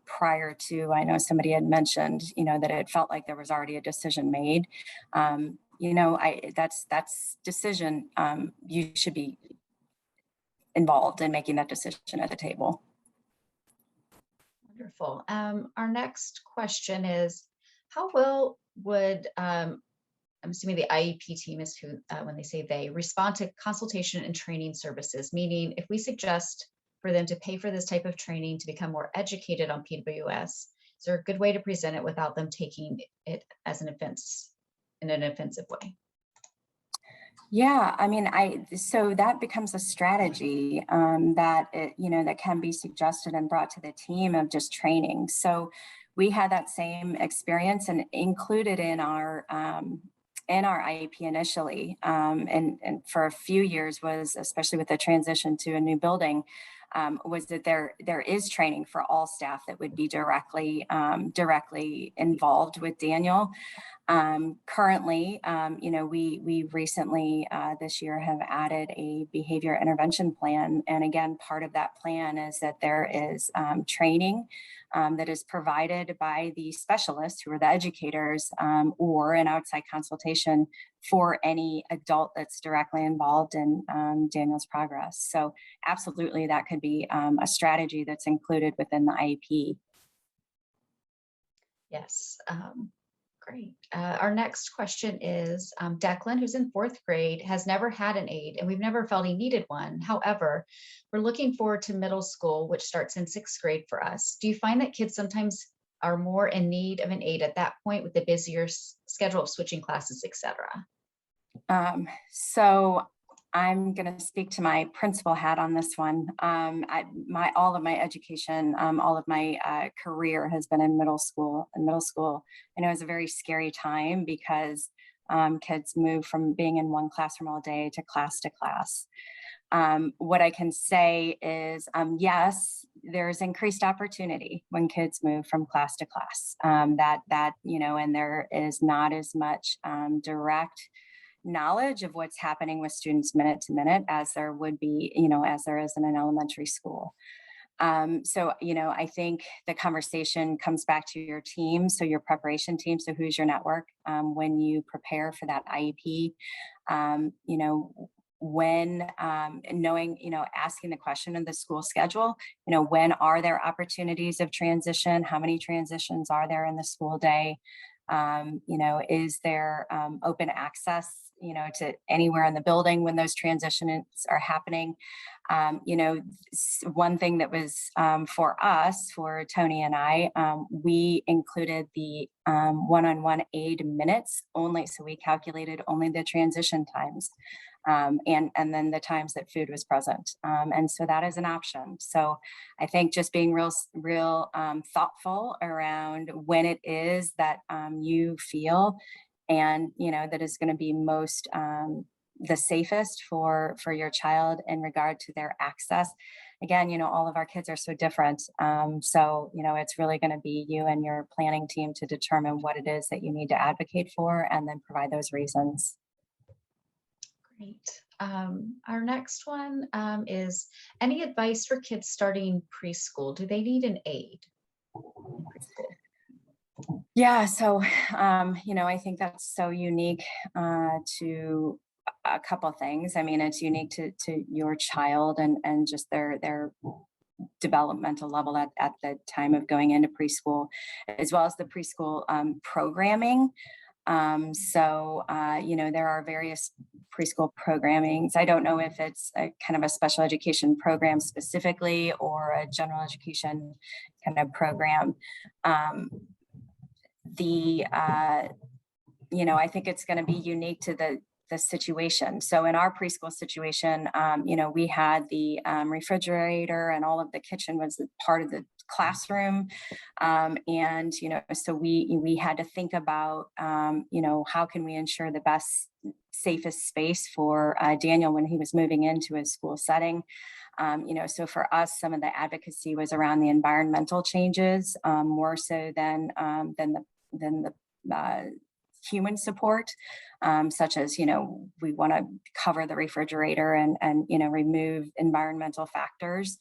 Speaker 2: prior to. I know somebody had mentioned, that it felt like there was already a decision made. That's decision. You should be involved in making that decision at the table.
Speaker 1: Wonderful. Our next question is, how well would, I'm assuming the IEP team is who, when they say they, respond to consultation and training services, meaning if we suggest for them to pay for this type of training to become more educated on PWS, is there a good way to present it without them taking it as an offense, in an offensive way?
Speaker 2: Yeah, I mean, so that becomes a strategy that that can be suggested and brought to the team of just training. So we had that same experience and included in our IEP initially, and for a few years was, especially with the transition to a new building, was that there is training for all staff that would be directly involved with Daniel. Currently, we recently this year have added a behavior intervention plan. And again, part of that plan is that there is training that is provided by the specialists who are the educators, or an outside consultation for any adult that's directly involved in Daniel's progress. So absolutely, that could be a strategy that's included within the IEP.
Speaker 1: Yes. Great. Our next question is, Declan, who's in 4th grade, has never had an aide, and we've never felt he needed one. However, we're looking forward to middle school, which starts in 6th grade for us. Do you find that kids sometimes are more in need of an aide at that point with the busier schedule of switching classes, etc.?
Speaker 2: So I'm going to speak to my principal hat on this one. All of my education, all of my career has been in middle school. And middle school, I know, is a very scary time because kids move from being in one classroom all day to class. What I can say is, yes, there's increased opportunity when kids move from class to class. And there is not as much direct knowledge of what's happening with students minute to minute as there would be, as there is in an elementary school. So, I think the conversation comes back to your team. So your preparation team. So who's your network when you prepare for that IEP? When knowing, asking the question of the school schedule, when are there opportunities of transition? How many transitions are there in the school day? Is there open access, to anywhere in the building when those transitions are happening? One thing that was for us, for Tony and I, we included the OneOnOne Aid minutes only. So we calculated only the transition times. And then the times that food was present. And so that is an option. So I think just being real thoughtful around when it is that you feel and, that is going to be most the safest for your child in regard to their access. Again, all of our kids are so different. So, it's really going to be you and your planning team to determine what it is that you need to advocate for and then provide those reasons.
Speaker 1: Great. Our next one is, any advice for kids starting preschool? Do they need an aide in preschool?
Speaker 2: Yeah, so, I think that's so unique to a couple things. I mean, it's unique to your child and just their developmental level at the time of going into preschool, as well as the preschool programming. There are various preschool programmings. I don't know if it's a kind of a special education program specifically or a general education kind of program. I think it's going to be unique to the situation. So in our preschool situation, we had the refrigerator and all of the kitchen was part of the classroom. So we had to think about, how can we ensure the best, safest space for Daniel when he was moving into his school setting. So for us, some of the advocacy was around the environmental changes, more so than the human support, such as, we want to cover the refrigerator and remove environmental factors.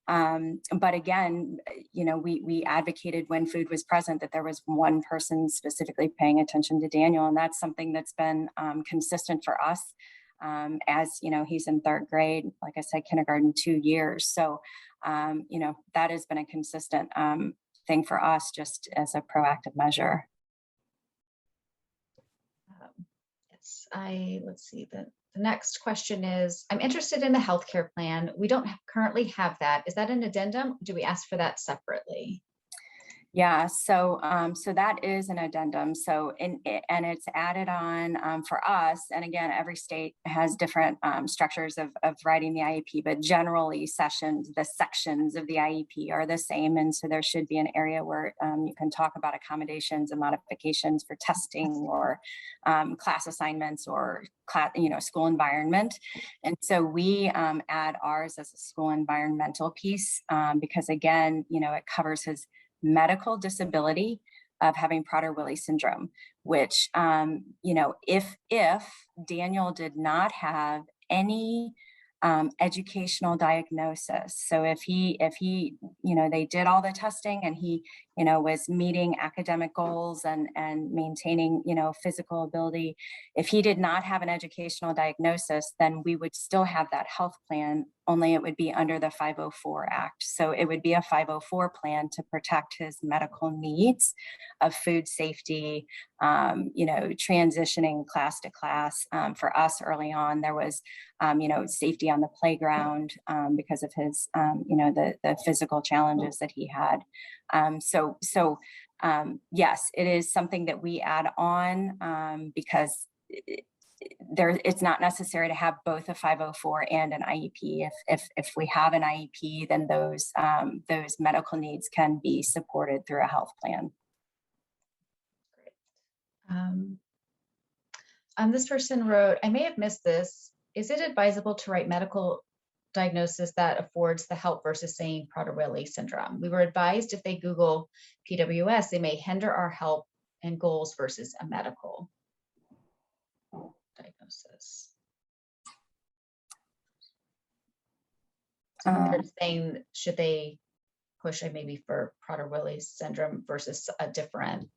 Speaker 2: But again, we advocated when food was present that there was one person specifically paying attention to Daniel. And that's something that's been consistent for us. As he's in 3rd grade, like I said, kindergarten, 2 years. So that has been a consistent thing for us, just as a proactive measure.
Speaker 1: Yes, let's see, the next question is, I'm interested in the healthcare plan. We don't currently have that. Is that an addendum? Do we ask for that separately?
Speaker 2: Yeah, so that is an addendum. So and it's added on for us. And again, every state has different structures of writing the IEP, but generally the sections of the IEP are the same. And so there should be an area where you can talk about accommodations and modifications for testing or class assignments or school environment. And so we add ours as a school environmental piece because again, it covers his medical disability of having Prader-Willi syndrome, which, if Daniel did not have any educational diagnosis, so if he, they did all the testing and he, was meeting academic goals and maintaining, physical ability, if he did not have an educational diagnosis, then we would still have that health plan, only it would be under the 504 Act. So it would be a 504 plan to protect his medical needs of food safety, transitioning class to class. For us early on, there was, safety on the playground because of his, the physical challenges that he had. Yes, it is something that we add on because it's not necessary to have both a 504 and an IEP. If we have an IEP, then those medical needs can be supported through a health plan.
Speaker 1: Great. This person wrote, I may have missed this. Is it advisable to write medical diagnosis that affords the help versus saying Prader-Willi syndrome? We were advised if they Google PWS, they may hinder our help and goals versus a medical diagnosis. So they're saying, should they push it maybe for Prader-Willi syndrome versus a different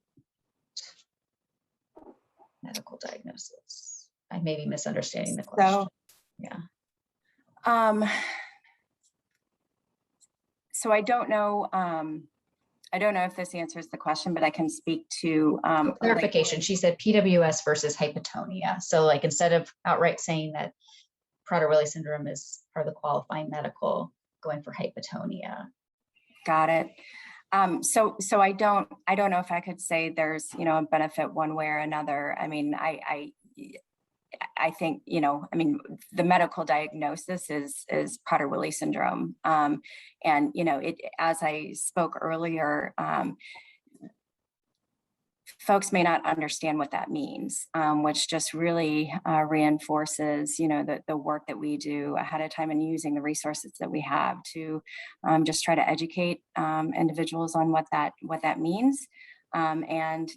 Speaker 1: medical diagnosis? I may be misunderstanding the question. Yeah.
Speaker 2: So I don't know. I don't know if this answers the question, but I can speak to
Speaker 1: clarification. She said PWS versus hypotonia. So like instead of outright saying that Prader-Willi syndrome is part of the qualifying medical, going for hypotonia.
Speaker 2: Got it. So I don't know if I could say there's, a benefit one way or another. I mean, I think, the medical diagnosis is Prader-Willi syndrome. And, as I spoke earlier, folks may not understand what that means, which just really reinforces, the work that we do ahead of time and using the resources that we have to just try to educate individuals on what that means. And,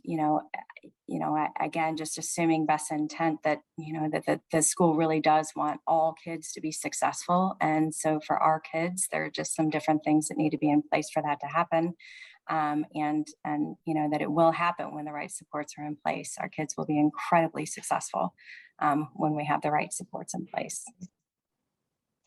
Speaker 2: again, just assuming best intent that, that the school really does want all kids to be successful. And so for our kids, there are just some different things that need to be in place for that to happen. And that it will happen when the right supports are in place. Our kids will be incredibly successful when we have the right supports in place.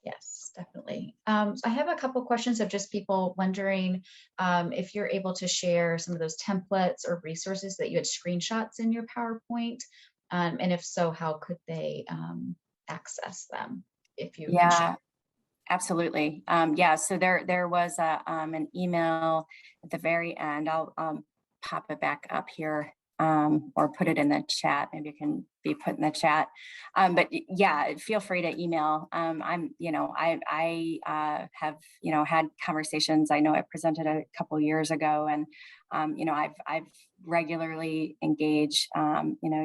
Speaker 1: Yes, definitely. So I have a couple questions of just people wondering if you're able to share some of those templates or resources that you had screenshots in your PowerPoint. And if so, how could they access them? If you can share.
Speaker 2: Absolutely. So there was an email at the very end. I'll pop it back up here or put it in the chat. Maybe it can be put in the chat. But yeah, feel free to email. I have, had conversations. I know I presented a couple years ago and, I've regularly engaged,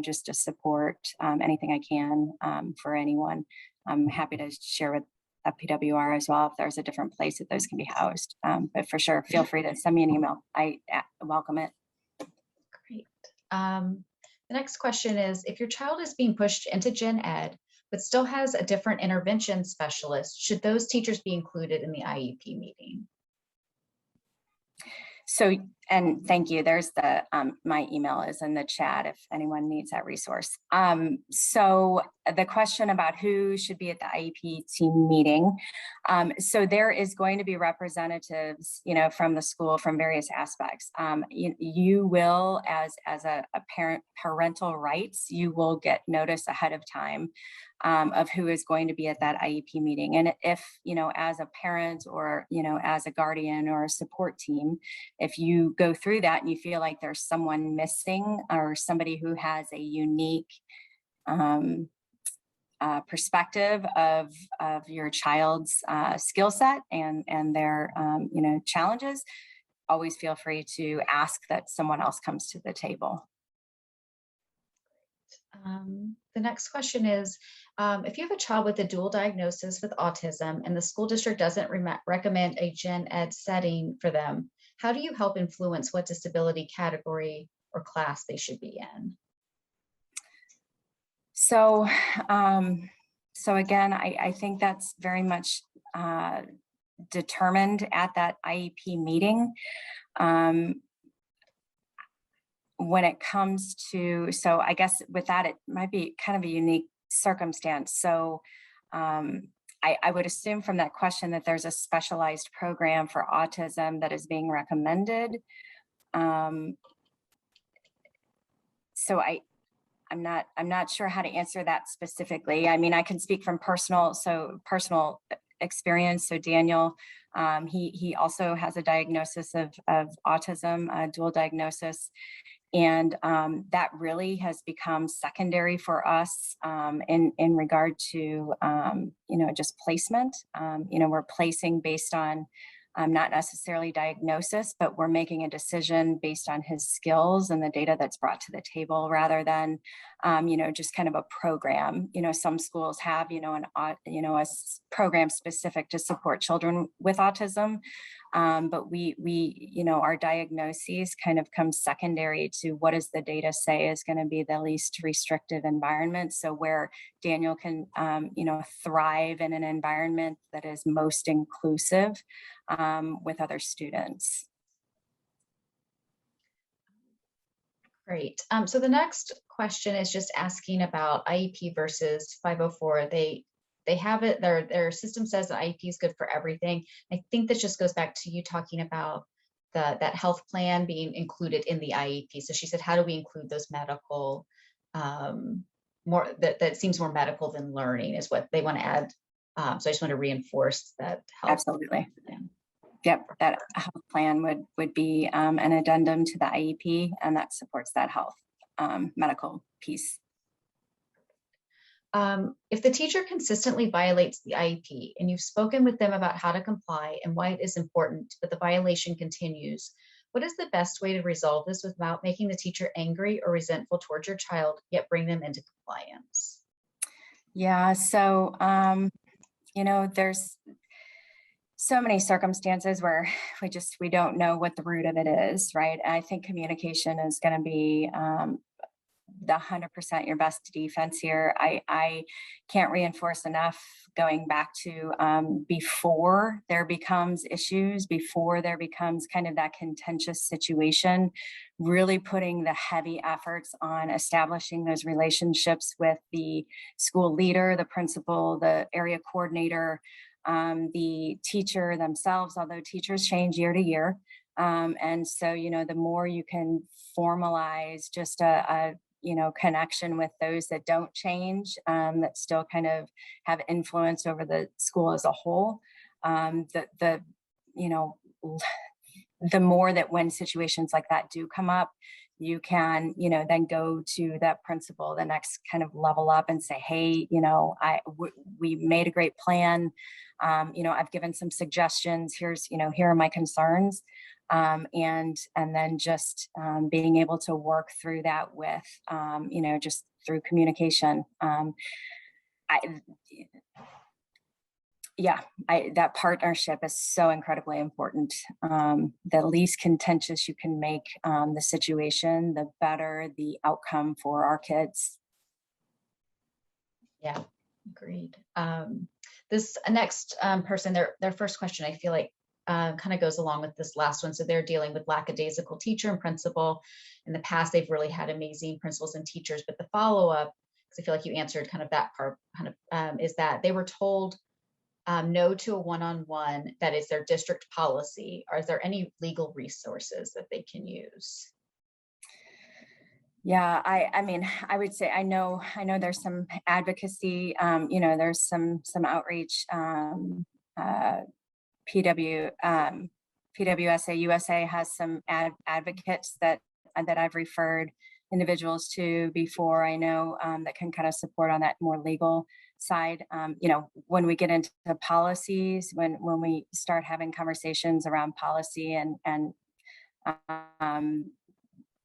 Speaker 2: just to support anything I can for anyone. I'm happy to share with a PWR as well if there's a different place that those can be housed. But for sure, feel free to send me an email. I welcome it.
Speaker 1: Great. The next question is, if your child is being pushed into Gen Ed, but still has a different intervention specialist, should those teachers be included in the IEP meeting?
Speaker 2: So And thank you. There's the, my email is in the chat if anyone needs that resource. So the question about who should be at the IEP team meeting. So there is going to be representatives, from the school from various aspects. You will, as a parent, parental rights, you will get notice ahead of time of who is going to be at that IEP meeting. And if, as a parent or, as a guardian or a support team, if you go through that and you feel like there's someone missing or somebody who has a unique perspective of your child's skill set and their, challenges, always feel free to ask that someone else comes to the table.
Speaker 1: The next question is, if you have a child with a dual diagnosis with autism and the school district doesn't recommend a gen ed setting for them, how do you help influence what disability category or class they should be in?
Speaker 2: So, so again, I think that's very much determined at that IEP meeting. When it comes to, so I guess with that, it might be kind of a unique circumstance. So I would assume from that question that there's a specialized program for autism that is being recommended. So I'm not sure how to answer that specifically. I mean, I can speak from personal experience. So Daniel, he also has a diagnosis of autism, a dual diagnosis. And that really has become secondary for us in regard to, just placement. We're placing based on not necessarily diagnosis, but we're making a decision based on his skills and the data that's brought to the table rather than, just kind of a program. Some schools have, a program specific to support children with autism. But we, our diagnoses kind of come secondary to what does the data say is going to be the least restrictive environment. So where Daniel can, thrive in an environment that is most inclusive with other students.
Speaker 1: Great. So the next question is just asking about IEP versus 504. They have it, their system says that IEP is good for everything. I think this just goes back to you talking about that health plan being included in the IEP. So she said, how do we include those medical, more that seems more medical than learning is what they want to add. So I just want to reinforce that health.
Speaker 2: Absolutely. Plan. Yep, that health plan would be an addendum to the IEP, and that supports that health medical piece.
Speaker 1: If the teacher consistently violates the IEP and you've spoken with them about how to comply and why it is important, but the violation continues, what is the best way to resolve this without making the teacher angry or resentful towards your child, yet bring them into compliance?
Speaker 2: Yeah, so, there's so many circumstances where we don't know what the root of it is, right? And I think communication is going to be the 100% your best defense here. I can't reinforce enough going back to before there becomes issues, before there becomes kind of that contentious situation, really putting the heavy efforts on establishing those relationships with the school leader, the principal, the area coordinator, the teacher themselves, although teachers change year to year. And so, the more you can formalize just a connection with those that don't change, that still kind of have influence over the school as a whole, the more that when situations like that do come up, you can, then go to that principal, the next kind of level up and say, hey, we made a great plan. I've given some suggestions. Here are my concerns. And then just being able to work through that with, just through communication. That partnership is so incredibly important. The least contentious you can make the situation, the better the outcome for our kids.
Speaker 1: Yeah, agreed. This next person, their first question, I feel like kind of goes along with this last one. So they're dealing with lackadaisical teacher and principal. In the past, they've really had amazing principals and teachers, but the follow-up, because I feel like you answered kind of that part, is that they were told no to a one-on-one that is their district policy. Or is there any legal resources that they can use?
Speaker 2: Yeah, I mean, I would say I know there's some advocacy, there's some outreach, PW, PWSA USA has some advocates that I've referred individuals to before. I know that can kind of support on that more legal side. When we get into the policies, when we start having conversations around policy and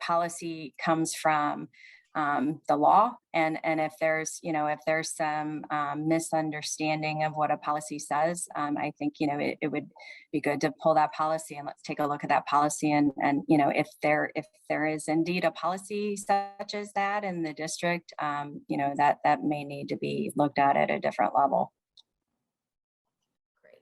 Speaker 2: policy comes from the law, and if there's some misunderstanding of what a policy says, I think it would be good to pull that policy and let's take a look at that policy, and if there is indeed a policy such as that in the district, that may need to be looked at a different level.
Speaker 1: Great.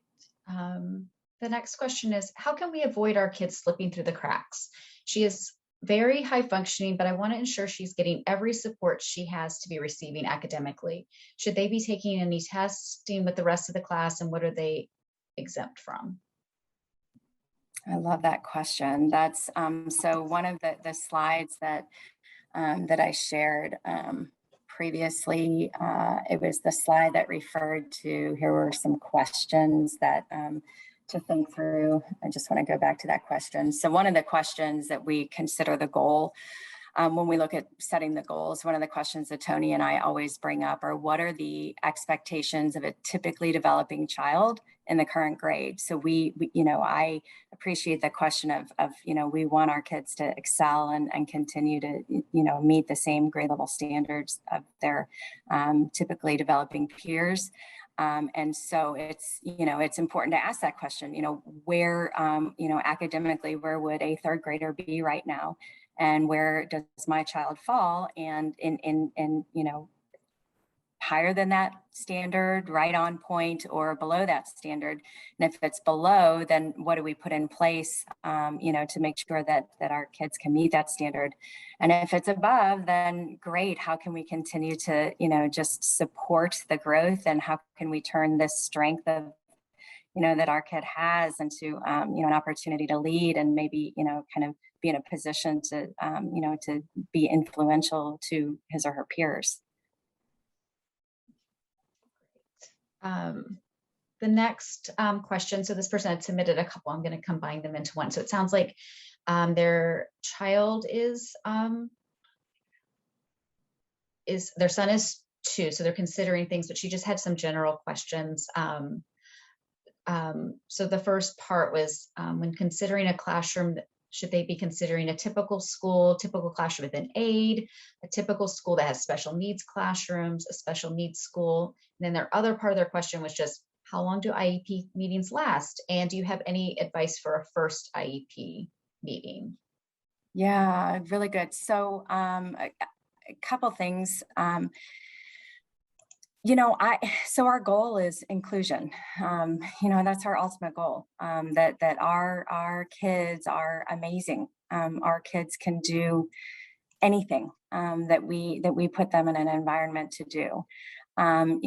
Speaker 1: The next question is, how can we avoid our kids slipping through the cracks? She is very high functioning, but I want to ensure she's getting every support she has to be receiving academically. Should they be taking any testing with the rest of the class, and what are they exempt from?
Speaker 2: I love that question. That's so one of the slides that I shared previously, it was the slide that referred to, here were some questions that to think through. I just want to go back to that question. So one of the questions that we consider the goal, when we look at setting the goals, one of the questions that Tony and I always bring up are, what are the expectations of a typically developing child in the current grade? So I appreciate the question of we want our kids to excel and continue to, meet the same grade level standards of their typically developing peers. And so it's important to ask that question, where, academically, where would a third grader be right now? And where does my child fall? And in higher than that standard, right on point, or below that standard? And if it's below, then what do we put in place, to make sure that our kids can meet that standard? And if it's above, then great. How can we continue to, just support the growth? And how can we turn this strength of, that our kid has into, an opportunity to lead and maybe, kind of be in a position to, to be influential to his or her peers?
Speaker 1: The next question, so this person had submitted a couple, I'm going to combine them into one. So it sounds like their child is their son is 2, so they're considering things, but she just had some general questions. So the first part was, when considering a classroom, should they be considering a typical school, typical classroom with an aide, a typical school that has special needs classrooms, a special needs school? And then their other part of their question was just, how long do IEP meetings last? And do you have any advice for a first IEP meeting?
Speaker 2: Yeah, really good. So a couple things. So our goal is inclusion. That's our ultimate goal, that our kids are amazing. Our kids can do anything that we put them in an environment to do. From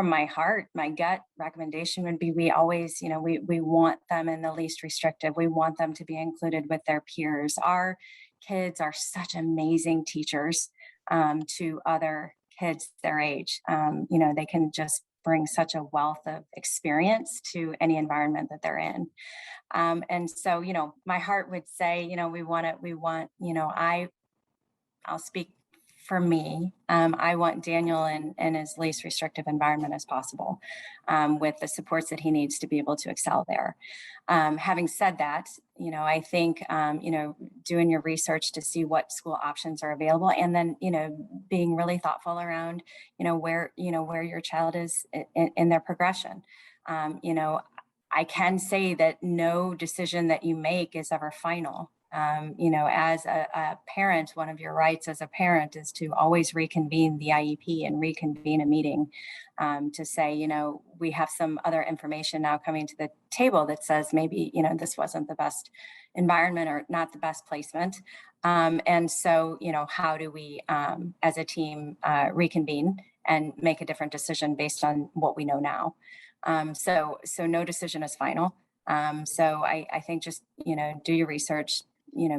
Speaker 2: my heart, my gut recommendation would be, we always, we want them in the least restrictive. We want them to be included with their peers. Our kids are such amazing teachers to other kids their age. They can just bring such a wealth of experience to any environment that they're in. And so, my heart would say, I'll speak for me. I want Daniel in his least restrictive environment as possible, with the supports that he needs to be able to excel there. Having said that, I think, doing your research to see what school options are available, and then, being really thoughtful around, where your child is in their progression. I can say that no decision that you make is ever final. As a parent, one of your rights as a parent is to always reconvene the IEP and reconvene a meeting to say, we have some other information now coming to the table that says maybe, this wasn't the best environment or not the best placement. And so, how do we, as a team, reconvene and make a different decision based on what we know now? So no decision is final. So I think just, do your research,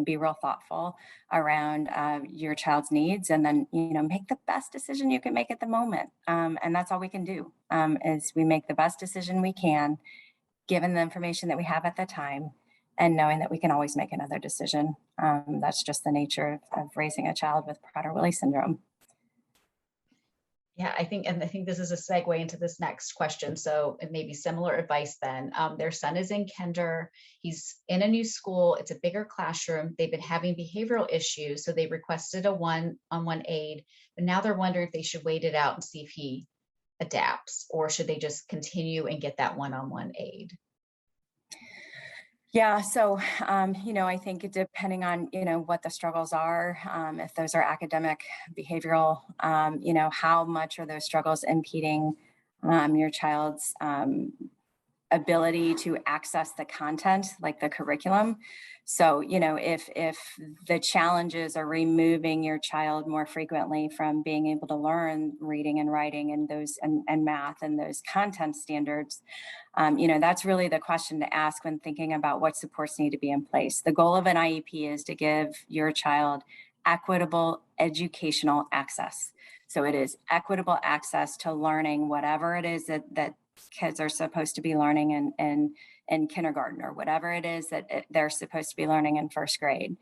Speaker 2: be real thoughtful around your child's needs, and then, make the best decision you can make at the moment. And that's all we can do, is we make the best decision we can, given the information that we have at the time, and knowing that we can always make another decision. That's just the nature of raising a child with Prader-Willi syndrome.
Speaker 1: Yeah, I think this is a segue into this next question. So it may be similar advice then. Their son is in kinder. He's in a new school. It's a bigger classroom. They've been having behavioral issues. So they requested a one-on-one aid, but now they're wondering if they should wait it out and see if he adapts, or should they just continue and get that one-on-one aid?
Speaker 2: Yeah, so, I think depending on, what the struggles are, if those are academic, behavioral, how much are those struggles impeding your child's ability to access the content, like the curriculum. So, if the challenges are removing your child more frequently from being able to learn reading and writing and those and math and those content standards, that's really the question to ask when thinking about what supports need to be in place. The goal of an IEP is to give your child equitable educational access. So it is equitable access to learning whatever it is that kids are supposed to be learning in kindergarten, or whatever it is that they're supposed to be learning in first grade.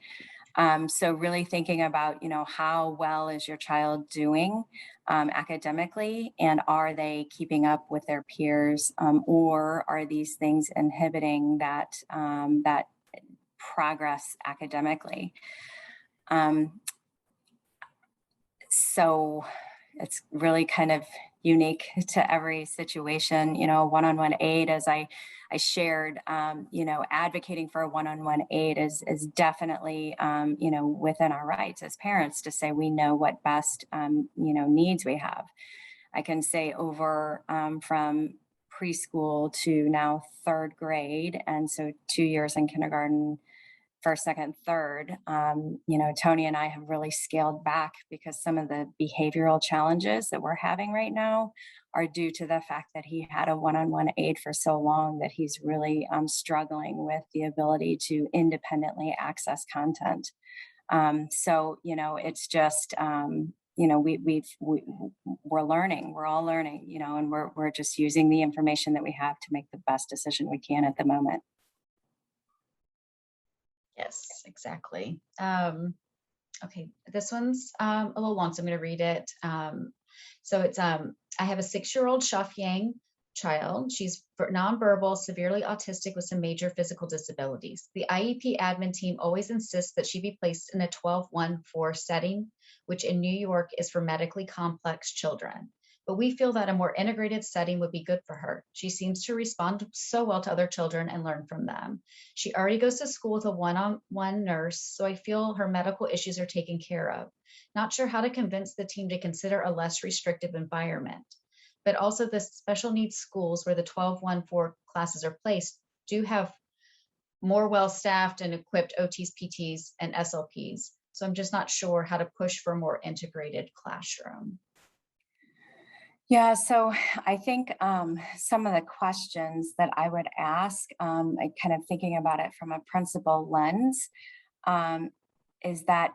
Speaker 2: So really thinking about, how well is your child doing academically, and are they keeping up with their peers, or are these things inhibiting that progress academically? So it's really kind of unique to every situation. One-on-one aid, as I shared, advocating for a one-on-one aid is definitely, within our rights as parents to say we know what best, needs we have. I can say over from preschool to now third grade, and so 2 years in kindergarten, first, second, third, Tony and I have really scaled back because some of the behavioral challenges that we're having right now are due to the fact that he had a one-on-one aid for so long that he's really struggling with the ability to independently access content. So, it's just, we're learning, we're all learning, and we're just using the information that we have to make the best decision we can at the moment.
Speaker 1: Yes, exactly. Okay, this one's a little long, so I'm going to read it. So it's, I have a 6-year-old Xiaoyang child. She's nonverbal, severely autistic with some major physical disabilities. The IEP admin team always insists that she be placed in a 12-1-4 setting, which in New York is for medically complex children. But we feel that a more integrated setting would be good for her. She seems to respond so well to other children and learn from them. She already goes to school with a one-on-one nurse, so I feel her medical issues are taken care of. Not sure how to convince the team to consider a less restrictive environment. But also the special needs schools where the 12-1-4 classes are placed do have more well-staffed and equipped OTs, PTs, and SLPs. So I'm just not sure how to push for a more integrated classroom.
Speaker 2: Yeah, so I think some of the questions that I would ask, kind of thinking about it from a principal lens, is that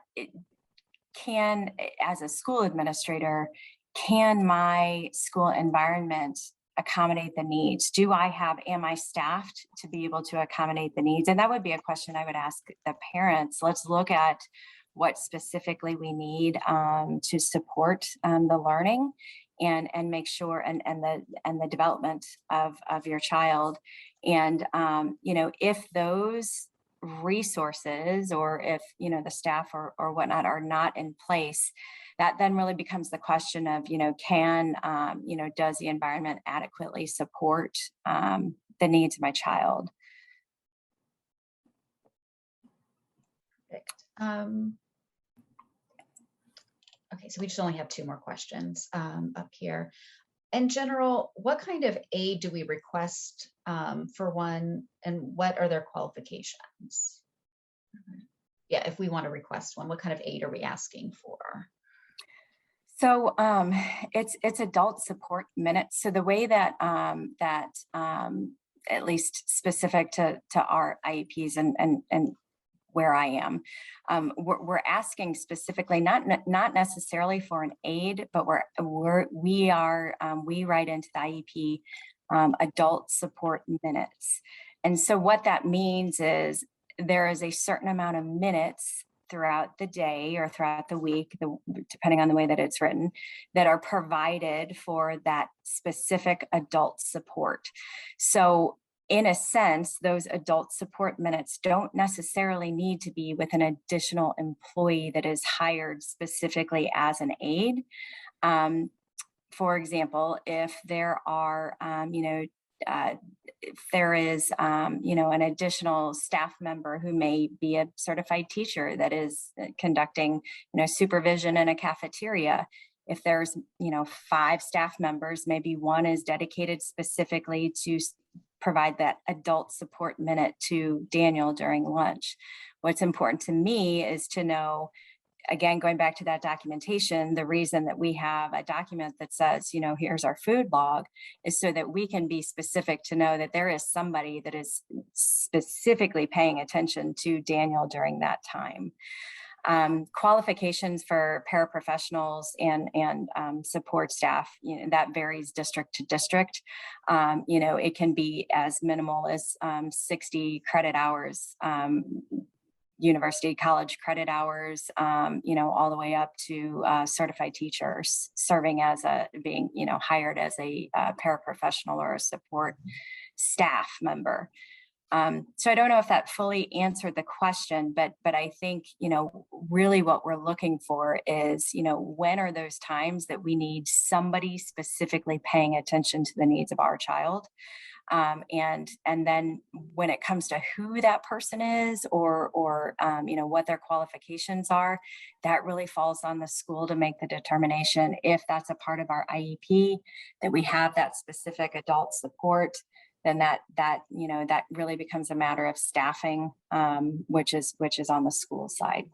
Speaker 2: as a school administrator, can my school environment accommodate the needs? Am I staffed to be able to accommodate the needs? And that would be a question I would ask the parents. Let's look at what specifically we need to support the learning and make sure and the development of your child. And if those resources, or if the staff or whatnot are not in place, that then really becomes the question of does the environment adequately support the needs of my child?
Speaker 1: Okay, so we just only have 2 more questions up here. In general, what kind of aid do we request for one, and what are their qualifications? Yeah, if we want to request one, what kind of aid are we asking for?
Speaker 2: So it's adult support minutes. So the way that at least specific to our IEPs and where I am, we're asking specifically not necessarily for an aid, but we write into the IEP adult support minutes. And so what that means is there is a certain amount of minutes throughout the day or throughout the week, depending on the way that it's written, that are provided for that specific adult support. So in a sense, those adult support minutes don't necessarily need to be with an additional employee that is hired specifically as an aid. For example, if there are, if there is, an additional staff member who may be a certified teacher that is conducting, supervision in a cafeteria. If there's, 5 staff members, maybe one is dedicated specifically to provide that adult support minute to Daniel during lunch. What's important to me is to know, again, going back to that documentation, the reason that we have a document that says, here's our food log is so that we can be specific to know that there is somebody that is specifically paying attention to Daniel during that time. Qualifications for paraprofessionals and support staff, that varies district to district. It can be as minimal as 60 credit hours, university college credit hours, all the way up to certified teachers serving as being hired as a paraprofessional or a support staff member. So I don't know if that fully answered the question, but I think, really what we're looking for is, when are those times that we need somebody specifically paying attention to the needs of our child? And then when it comes to who that person is or what their qualifications are, that really falls on the school to make the determination if that's a part of our IEP, that we have that specific adult support. Then that really becomes a matter of staffing, which is on the school side.